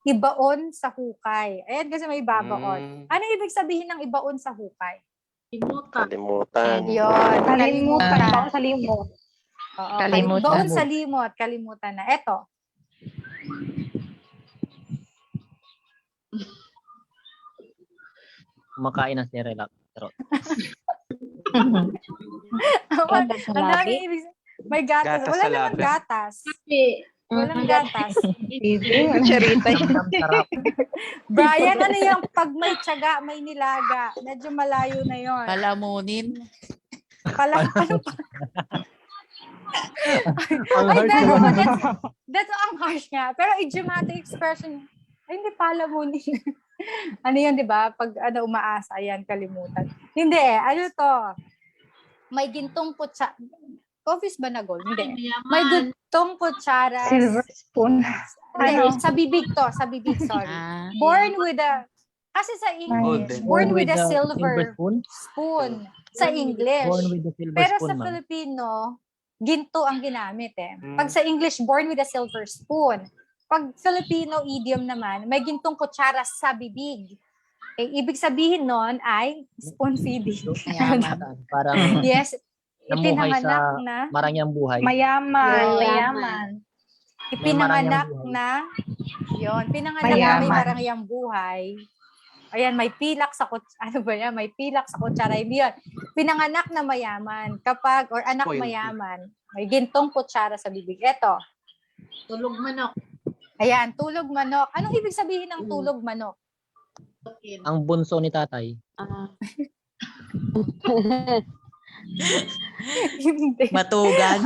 Ibaon sa hukay. Ayan kasi may babaon. Ano ibig sabihin ng ibaon sa hukay? Kalimutan. Yun. kalimutan. Baon sa limot. Oo, Kalimutan. Baon sa limot. Kalimutan na. Eto. Kumakain ng Cerelac. Ang dami ibig sabihin. May gatas. Gatas Wala sa namang labi. gatas. Walang gatas. Charita. Sarap. Brian, ano yung pag may tiyaga, may nilaga? Medyo malayo na yon. Palamunin. Ano pa? Ang Ay, harsh pero naman. that's ang harsh nga. Pero idiomatic expression, ay, hindi pala mo ano yan, di ba? Pag umaasa, yan, kalimutan. Hindi, ano to? May gintong putsa. Office ba na gold? Hindi. May gintong kutsara. Silver spoon. Sa bibig to. Sa bibig, sorry. Born with a, kasi sa English, born with a silver spoon. Sa English. Born with a silver Pero spoon, sa ma'am. Filipino, ginto ang ginamit eh. Pag sa English, born with a silver spoon. Pag Filipino idiom naman, may gintong kutsara sa bibig. Ibig sabihin nun ay spoon feeding. Parang Yes. namuhay Ipinanganak sa na. marangyang buhay. Mayaman. Ipinanganak na. Yun. Pinanganak na may marangyang buhay. Ayan, may pilak sa ano ba yan? May pilak sa kutsara. Hindi yun. Pinanganak na mayaman. Kapag, or anak mayaman, may gintong kutsara sa bibig. Eto. Tulog manok. Ayan, tulog manok. Anong ibig sabihin ng tulog manok? Ang bunso ni tatay. Hindi. Matugan.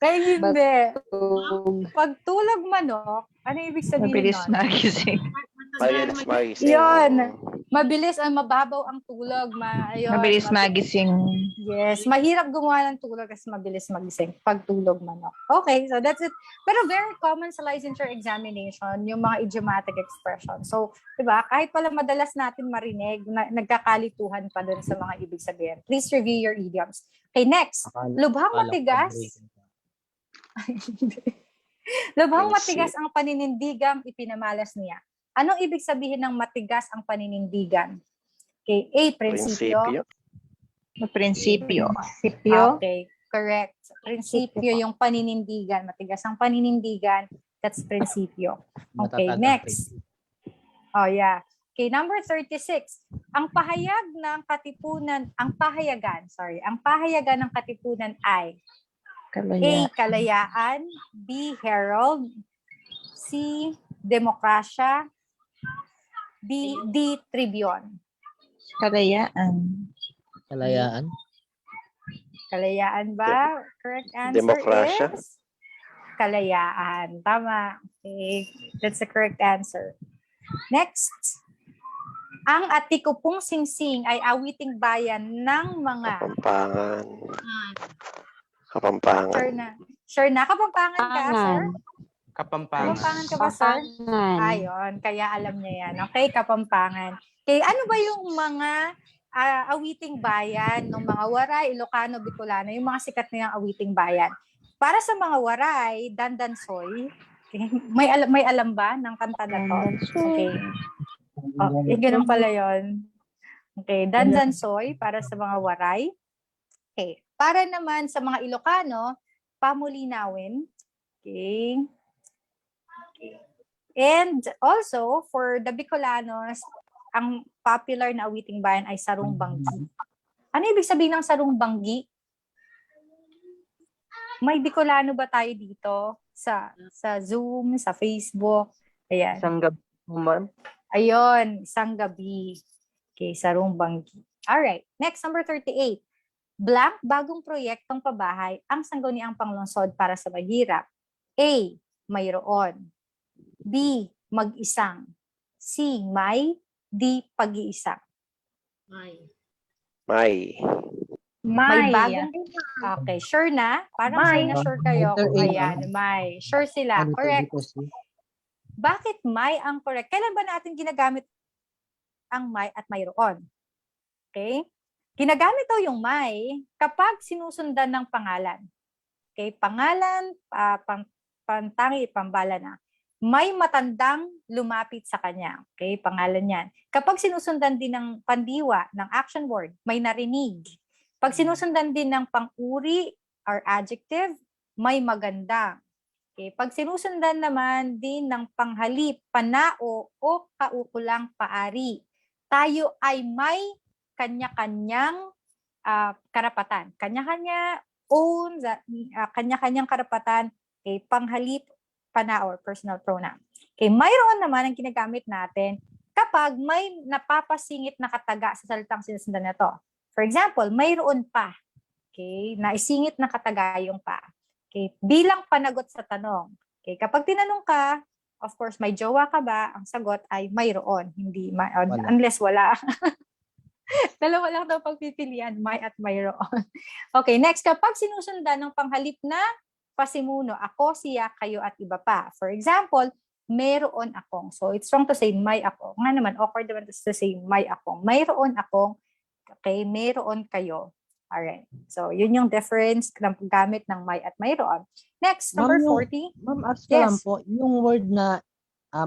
Kaya hindi. Pag tulog manok, ano ibig sabihin Mabilis nun? nagising. Mabilis magising. Yun. Mabilis ang mababaw ang tulog. tulog. Ayun, Mabilis magising. Yes, mahirap gumawa ng tulog kasi mabilis magising pag tulog manok. Okay, so that's it. Pero very common sa licensure examination, yung mga idiomatic expression. So, di ba, kahit pala madalas natin marinig, nagkakalituhan pa dun sa mga ibig sabihin. Please review your idioms. Okay, next. Lubhang matigas. Lubhang matigas ang paninindigang ipinamalas niya. Anong ibig sabihin ng matigas ang paninindigan? Okay, A, prinsipyo. Prinsipyo. Okay, correct. Prinsipyo yung paninindigan. Matigas ang paninindigan. That's prinsipyo. Okay, next. Oh, yeah. Okay, number 36. Ang pahayagan ng katipunan ay A, kalayaan, B, herald, C, demokrasya, D, tribune. Kalayaan. Kalayaan. Ba? Correct answer Demokrasya. is kalayaan. Tama. Okay. That's the correct answer. Next. Ang Atikupong Singsing ay awiting bayan ng mga... Kapampangan. Sure na. Kapampangan ka, sir? Kapampangan. Kapampangan ka ba, sir? Ayun. Kaya alam niya yan. Okay, Kapampangan. Okay, ano ba yung mga awiting bayan ng mga Waray, Ilocano, Bicolano, yung mga sikat na yung awiting bayan? Para sa mga Waray, Dandansoy, okay, may alam ba ng kanta na to? Okay. Oh, ganun pala yun. Okay, Dandansoy para sa mga Waray. Okay. Para naman sa mga Ilocano, Pamulinawin. Okay. And also, for the Bicolanos, ang popular na awiting bayan ay Sarong Banggi. Ano ibig sabihin ng Sarong Banggi? May Bicolano ba tayo dito sa Zoom, sa Facebook? Ayan. Isang gabi, ma'am. Ayun, isang gabi. Okay, Sarong Banggi. Alright, next, number 38. Blank, bagong proyektong pabahay ang sangguniang panglungsod para sa mahirap. A, mayroon. B, mag-isang. C, may. D, pag-iisa. May. May bagong... Okay, sure na? Parang sure na sure kayo. Ayan, may. Sure sila. Correct. Bakit may ang correct? Kailan ba natin ginagamit ang may at mayroon? Okay? Ginagamit daw yung may kapag sinusundan ng pangalan. Okay? Pangalan, pantangi, pambala na. May matandang lumapit sa kanya. Okay? Pangalan yan. Kapag sinusundan din ng pandiwa, ng action word, may narinig. Pag sinusundan din ng pang-uri or adjective, may maganda. Okay? Pag sinusundan naman din ng panghalip, panao, o kaukulang paari, tayo ay may kanya-kanyang karapatan. Kanya-kanya own, kanya-kanyang karapatan, okay, panghalip, panao, or personal pronoun. Okay, mayroon naman ang ginagamit natin kapag may napapasingit na kataga sa salitang sinusundan na to. For example, mayroon pa. Okay, naisingit na kataga yung pa. Okay, bilang panagot sa tanong. Okay, kapag tinanong ka, of course, may jowa ka ba? Ang sagot ay mayroon, hindi unless wala. Dalawa lang daw pagpipilian, may at mayroon. Okay, next, kapag sinusundan ng panghalip na pasimuno, ako, siya, kayo, at iba pa. For example, meron akong. So, it's wrong to say may ako. Nga naman, awkward naman to say may akong. Mayroon akong. Okay, meron kayo. Alright. So, yun yung difference ng paggamit ng may at mayroon. Next, number 40. Ma'am, ask ko lang po, yung word na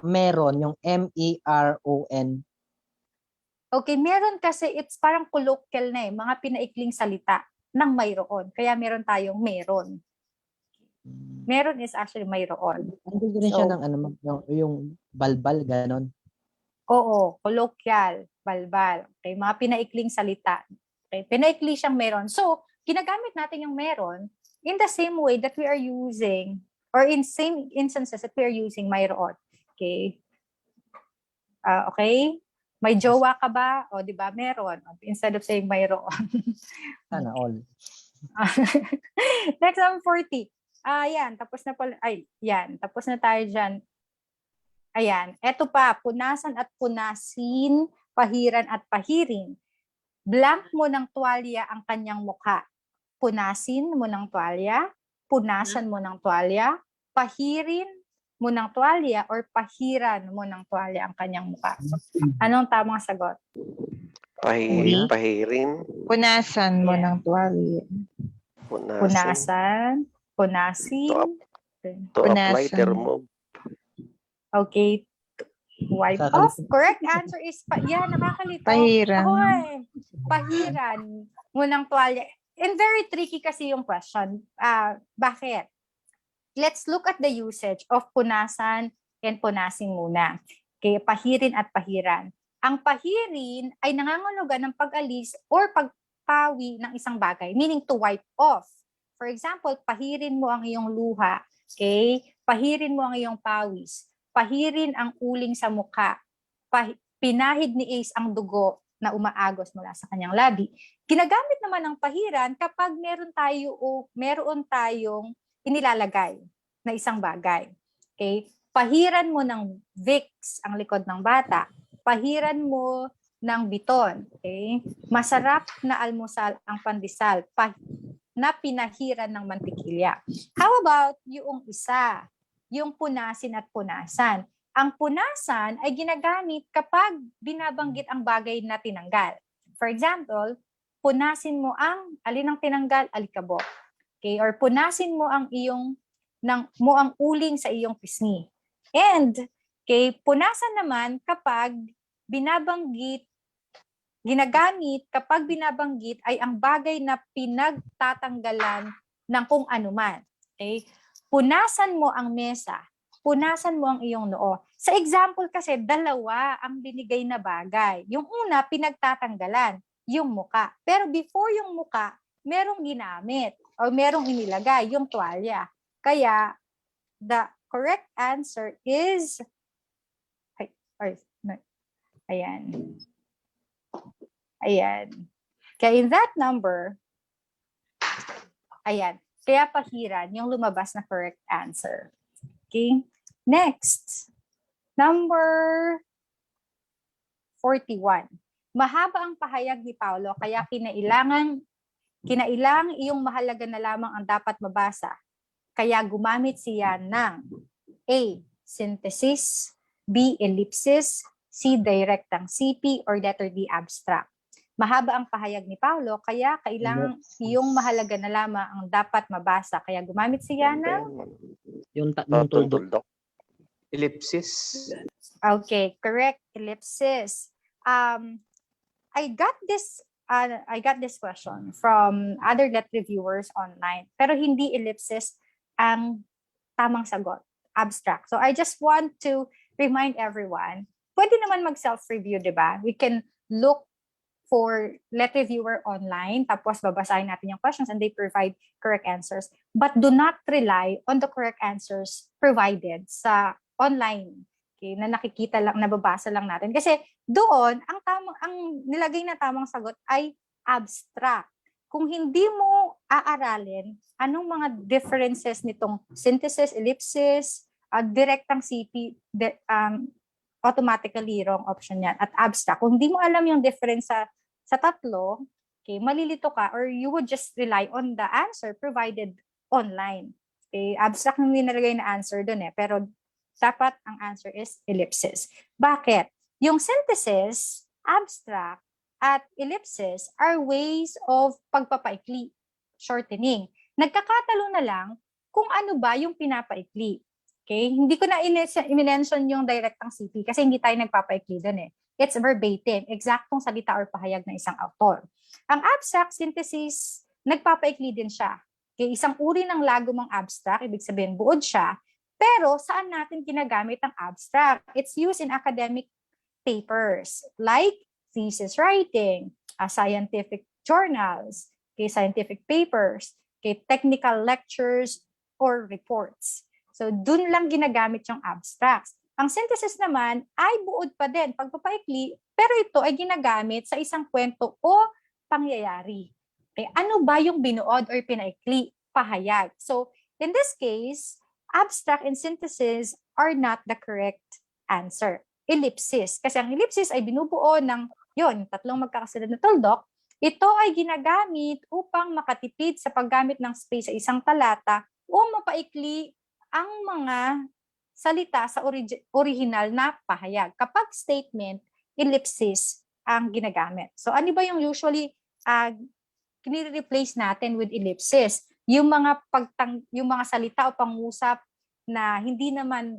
meron, yung M-E-R-O-N. Okay, meron kasi it's parang colloquial na mga pinaikling salita ng mayroon. Kaya meron tayong meron. Meron is actually mayroon. Hindi rin siya ng yung balbal, ganon. Oo, colloquial, balbal. Okay, mga pinaikling salita. Okay, pinaikli siyang meron. So, ginagamit natin yung meron in the same way that we are using, or in same instances that we are using mayroon. Okay? Okay? May jowa ka ba? O, di ba? Meron. Instead of saying mayroon. Sana all. Next, number 40. Yan, tapos na pala. Ay, yan, tapos na tayo dyan. Ayan, eto pa, punasan at punasin, pahiran at pahirin. Blank mo ng tuwalya ang kanyang mukha. Punasin mo ng tuwalya, punasan mo ng tuwalya, pahirin mo ng tuwalya, or pahiran mo ng tuwalya ang kanyang mukha. Anong tamang sagot? Hindi. Pahirin, Punasan mo Yeah. ng tuwalya. punasin, Punasan, punasin, to apply, to Punasan. remove. okay, wipe Nakakalito. off. Correct answer is, nakakalito. Pahiran. Hoy, pahiran mo ng tuwalya. And very tricky kasi yung question. Bakit? Let's look at the usage of punasan and punasin muna. Okay, pahirin at pahiran. Ang pahirin ay nangangahulugan ng pag-alis or pagpawi ng isang bagay, meaning to wipe off. For example, pahirin mo ang iyong luha. Okay? Pahirin mo ang iyong pawis. Pahirin ang uling sa mukha. Pinahid ni Ace ang dugo na umaagos mula sa kanyang labi. Ginagamit naman ang pahiran kapag meron tayong inilalagay na isang bagay. Okay? Pahiran mo ng Vicks ang likod ng bata. Pahiran mo ng biton. Okay? Masarap na almusal ang pandesal na pinahiran ng mantikilya. How about yung isa? Yung punasin at punasan. Ang punasan ay ginagamit kapag binabanggit ang bagay na tinanggal. For example, punasin mo alin ang tinanggal? Alikabok. Okay? Or punasin mo ang uling sa iyong pisngi. And, okay, punasan naman kapag ginagamit kapag binabanggit ay ang bagay na pinagtatanggalan ng kung anuman. Okay? Punasan mo ang mesa. Punasan mo ang iyong noo. Sa example kasi, dalawa ang binigay na bagay. Yung una, pinagtatanggalan, yung muka. Pero before yung muka, merong ginamit o merong inilagay, yung tuwalya. Kaya, the correct answer is, ayan. Kaya in that number, ayan. Kaya pahiran, yung lumabas na correct answer. Okay? Next. Number 41. Mahaba ang pahayag ni Paulo, kaya kinailangan iyong mahalaga na lamang ang dapat mabasa. Kaya gumamit siya ng A. Synthesis, B. Ellipsis, C. Direktang CP, or letter D. Abstract. Mahaba ang pahayag ni Paulo, kaya kailangan iyong mahalaga na lamang ang dapat mabasa. Kaya gumamit siya ng Yung tuldok. Tuldok. Ellipsis. Okay, correct. Ellipsis. I got this question from other let reviewers online. Pero hindi ellipsis ang tamang sagot. Abstract. So I just want to remind everyone, pwede naman mag-self-review, di ba? We can look for let reviewer online, tapos babasahin natin yung questions and they provide correct answers. But do not rely on the correct answers provided sa online, okay, na nakikita lang, nababasa lang natin. Kasi doon, ang nilagay na tamang sagot ay abstract. Kung hindi mo aaralin anong mga differences nitong synthesis, ellipsis, direktang CP, automatically wrong option yan. At abstract, kung hindi mo alam yung difference sa tatlo, okay, malilito ka or you would just rely on the answer provided online. Okay, abstract yung nilagay na answer dun pero dapat ang answer is ellipsis. Bakit? Yung synthesis, abstract, at ellipsis are ways of pagpapaikli, shortening. Nagkakatalo na lang kung ano ba yung pinapaikli. Okay? Hindi ko na i-mention yung direktang CP kasi hindi tayo nagpapaikli dun It's verbatim, eksaktong salita or pahayag ng isang author. Ang abstract synthesis, nagpapaikli din siya. Okay? Isang uri ng lagomang abstract, ibig sabihin buod siya, pero saan natin ginagamit ang abstract? It's used in academic papers like thesis writing, scientific journals, okay, scientific papers, okay, technical lectures, or reports. So, dun lang ginagamit yung abstracts. Ang synthesis naman ay buod pa din, pagpapaikli, pero ito ay ginagamit sa isang kwento o pangyayari. Okay, ano ba yung binuod or pinaikli? Pahayag. So, in this case, abstract and synthesis are not the correct answer. Ellipsis. Kasi ang ellipsis ay binubuo ng tatlong magkakasunod na tuldok. Ito ay ginagamit upang makatipid sa paggamit ng space sa isang talata o mapaikli ang mga salita sa original na pahayag. Kapag statement, ellipsis ang ginagamit. So ano ba yung usually kini-replace natin with ellipsis? Yung mga salita o pangusap na hindi naman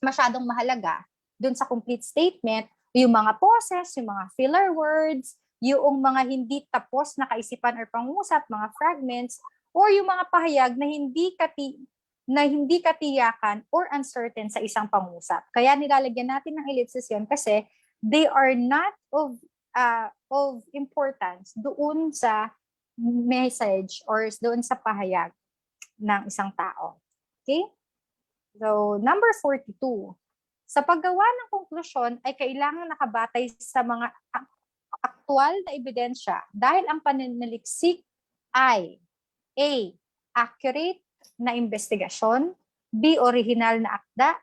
masyadong mahalaga dun sa complete statement, yung mga pauses, yung mga filler words, yung mga hindi tapos na kaisipan or pangusap, mga fragments, or yung mga pahayag na hindi katiyakan or uncertain sa isang pangusap. Kaya nilalagyan natin ng ellipsis yun kasi they are not of importance doon sa message or doon sa pahayag ng isang tao. Okay? So, number 42. Sa paggawa ng konklusyon ay kailangan nakabatay sa mga aktual na ebidensya dahil ang pananaliksik ay A. Accurate na investigasyon, B. Original na akda,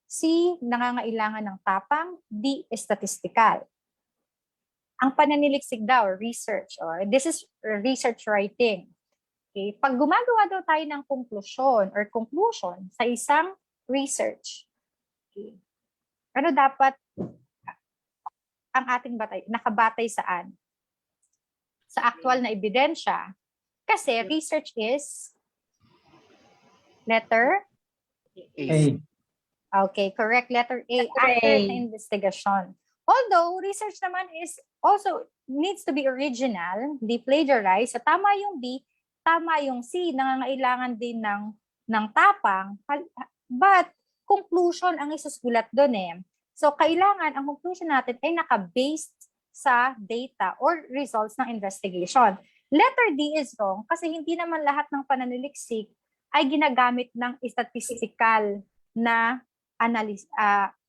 C. Nangangailangan ng tapang, D. Statistical. Ang pananaliksik daw, research, or this is research writing. Okay? Pag gumagawa daw tayo ng conclusion sa isang research, okay, ano dapat ang ating nakabatay saan? Sa actual na ebidensya. Kasi research is letter A. Okay, correct. Letter A, accurate na investigation. Although, research naman is also needs to be original, di plagiarized. So, tama yung B, tama yung C, nangangailangan din ng tapang. But, conclusion ang isusulat doon eh. So, kailangan ang conclusion natin ay naka-based sa data or results ng investigation. Letter D is wrong kasi hindi naman lahat ng pananaliksik ay ginagamit ng statistical na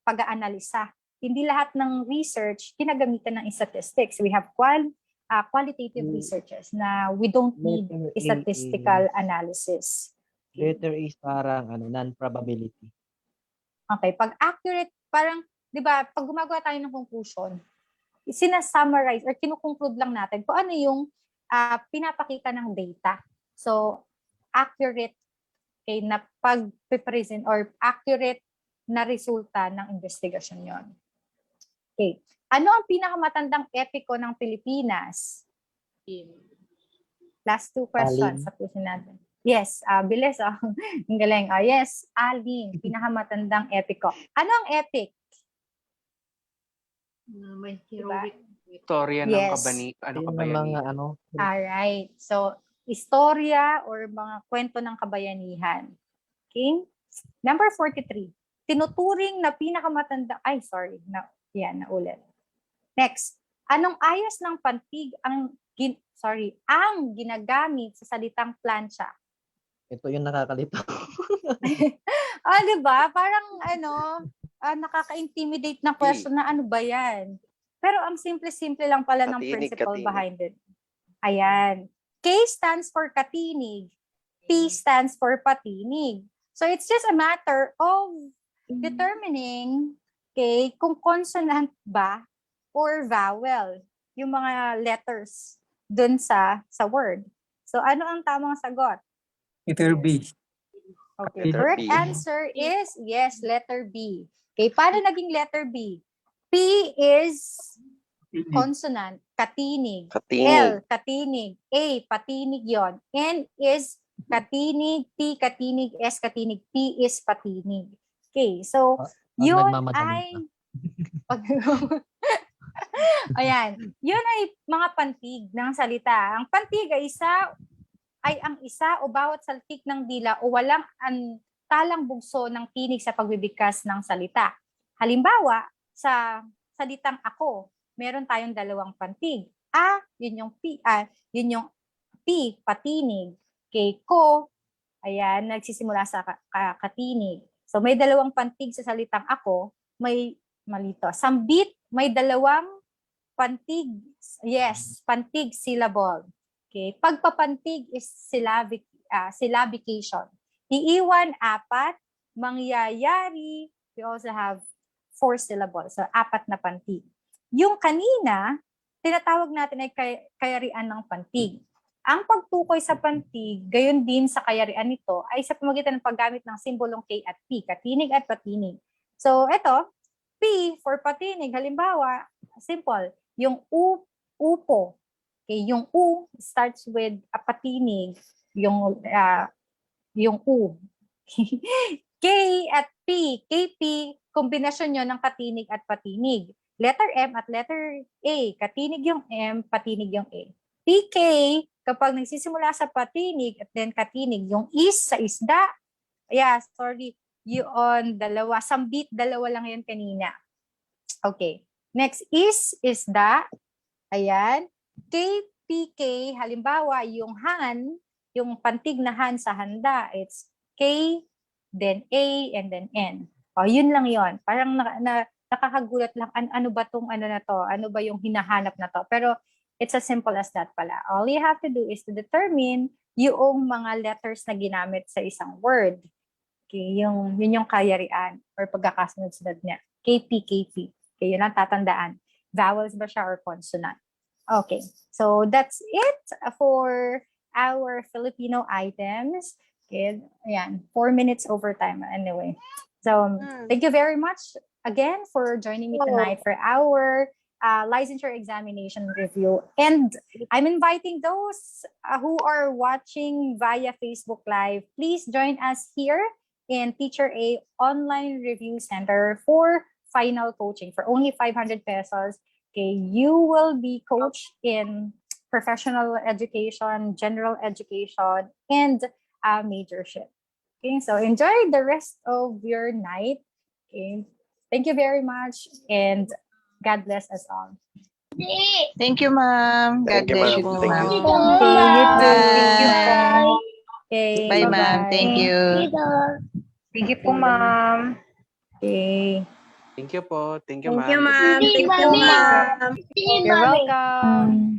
pag-aanalisa. Hindi lahat ng research ginagamitan ng statistics. We have qualitative researches na we don't need statistical analysis. Letter is parang non-probability. Okay, pag accurate, parang, di ba, pag gumagawa tayo ng conclusion, sinasummarize or kinukonclude lang natin kung ano yung pinapakita ng data. So, accurate na pag-present or accurate na resulta ng investigasyon yon. Okay. Ano ang pinakamatandang epiko ng Pilipinas? Last two questions. Tapusin natin. Yes, bilis. Ang galing. Yes, Alin, pinakamatandang epiko. Ano ang epic? May heroic. Istorya ng kabayanihan. Alright. So, istorya or mga kwento ng kabayanihan. Okay? Number 43. Tinuturing na pinakamatanda. Naulit. Next. Anong ayos ng pantig ang ginagamit sa salitang plancha? Ito yung nakakalito. Diba? Parang nakaka-intimidate na question na ano ba yan? Pero ang simple-simple lang pala ng principle behind it. Ayan. K stands for katinig. P stands for patinig. So it's just a matter of determining kung consonant ba or vowel yung mga letters dun sa word. So ano ang tamang sagot? Letter B. Okay, correct answer is yes, letter B. Okay, paano naging letter B? P is consonant, katinig. L, katinig. A, patinig yon. N is katinig. T, katinig. S, katinig. P is patinig. Okay, so yun ay... Ayan, yun ay mga pantig ng salita. Ang pantig ay ang isa o bawat saltik ng dila o walang talang bugso ng tinig sa pagbibigkas ng salita. Halimbawa, sa salitang ako, meron tayong dalawang pantig. Yun yung P, patinig. K, ko, ayan, nagsisimula sa katinig. So may dalawang pantig sa salitang ako, may malito. Sambit, may dalawang pantig. Yes, pantig syllable. Okay, pagpapantig is syllabication. Iiwan, 4, mangyayari, we also have 4 syllables. So 4 na pantig. Yung kanina, tinatawag natin ay kayarian ng pantig. Ang pagtukoy sa pantig, gayon din sa kayarian nito, ay sa pamamagitan ng paggamit ng simbolong K at P, katinig at patinig. So, ito, P for patinig, halimbawa, simple, yung upo. Okay, yung U starts with a patinig, yung U. K at P, KP, kombinasyon yun ng katinig at patinig. Letter M at letter A, katinig yung M, patinig yung A. PK, kapag nagsisimula sa patinig at then katinig, yung is sa isda, yun, dalawa, sambit, dalawa lang yan kanina. Okay, next is isda, ayan. KPK, halimbawa, yung han, yung pantig na han sa handa, it's K, then A, and then N. O, yun lang yon. Parang nakakagulat lang, ano ba tong ano na to? Ano ba yung hinahanap na to? Pero it's as simple as that pala. All you have to do is to determine yung mga letters na ginamit sa isang word. Okay, yun yung kayarian or pagkakasunod-sunod niya. KP, KP. Okay, yun ang tatandaan. Vowels ba siya or consonant? Okay, so that's it for our Filipino items. Okay, ayan, 4 minutes overtime anyway. So thank you very much again for joining me tonight for our licensure examination review. And I'm inviting those who are watching via Facebook Live, please join us here in Teacher A Online Review Center for final coaching for only 500 pesos. Okay, you will be coached in professional education, general education, and majorship. Okay, so enjoy the rest of your night. Okay, thank you very much, and God bless us all. Thank you, ma'am. God Thank you, bless ma'am. you po, Thank you. ma'am. Okay, you too. Thank you po. Bye. Okay, Bye, ma'am. bye-bye. Thank you. Sige po, ma'am. Okay, Thank you po. Thank you, Thank you, ma'am. ma'am. Thank you, ma'am. you're welcome.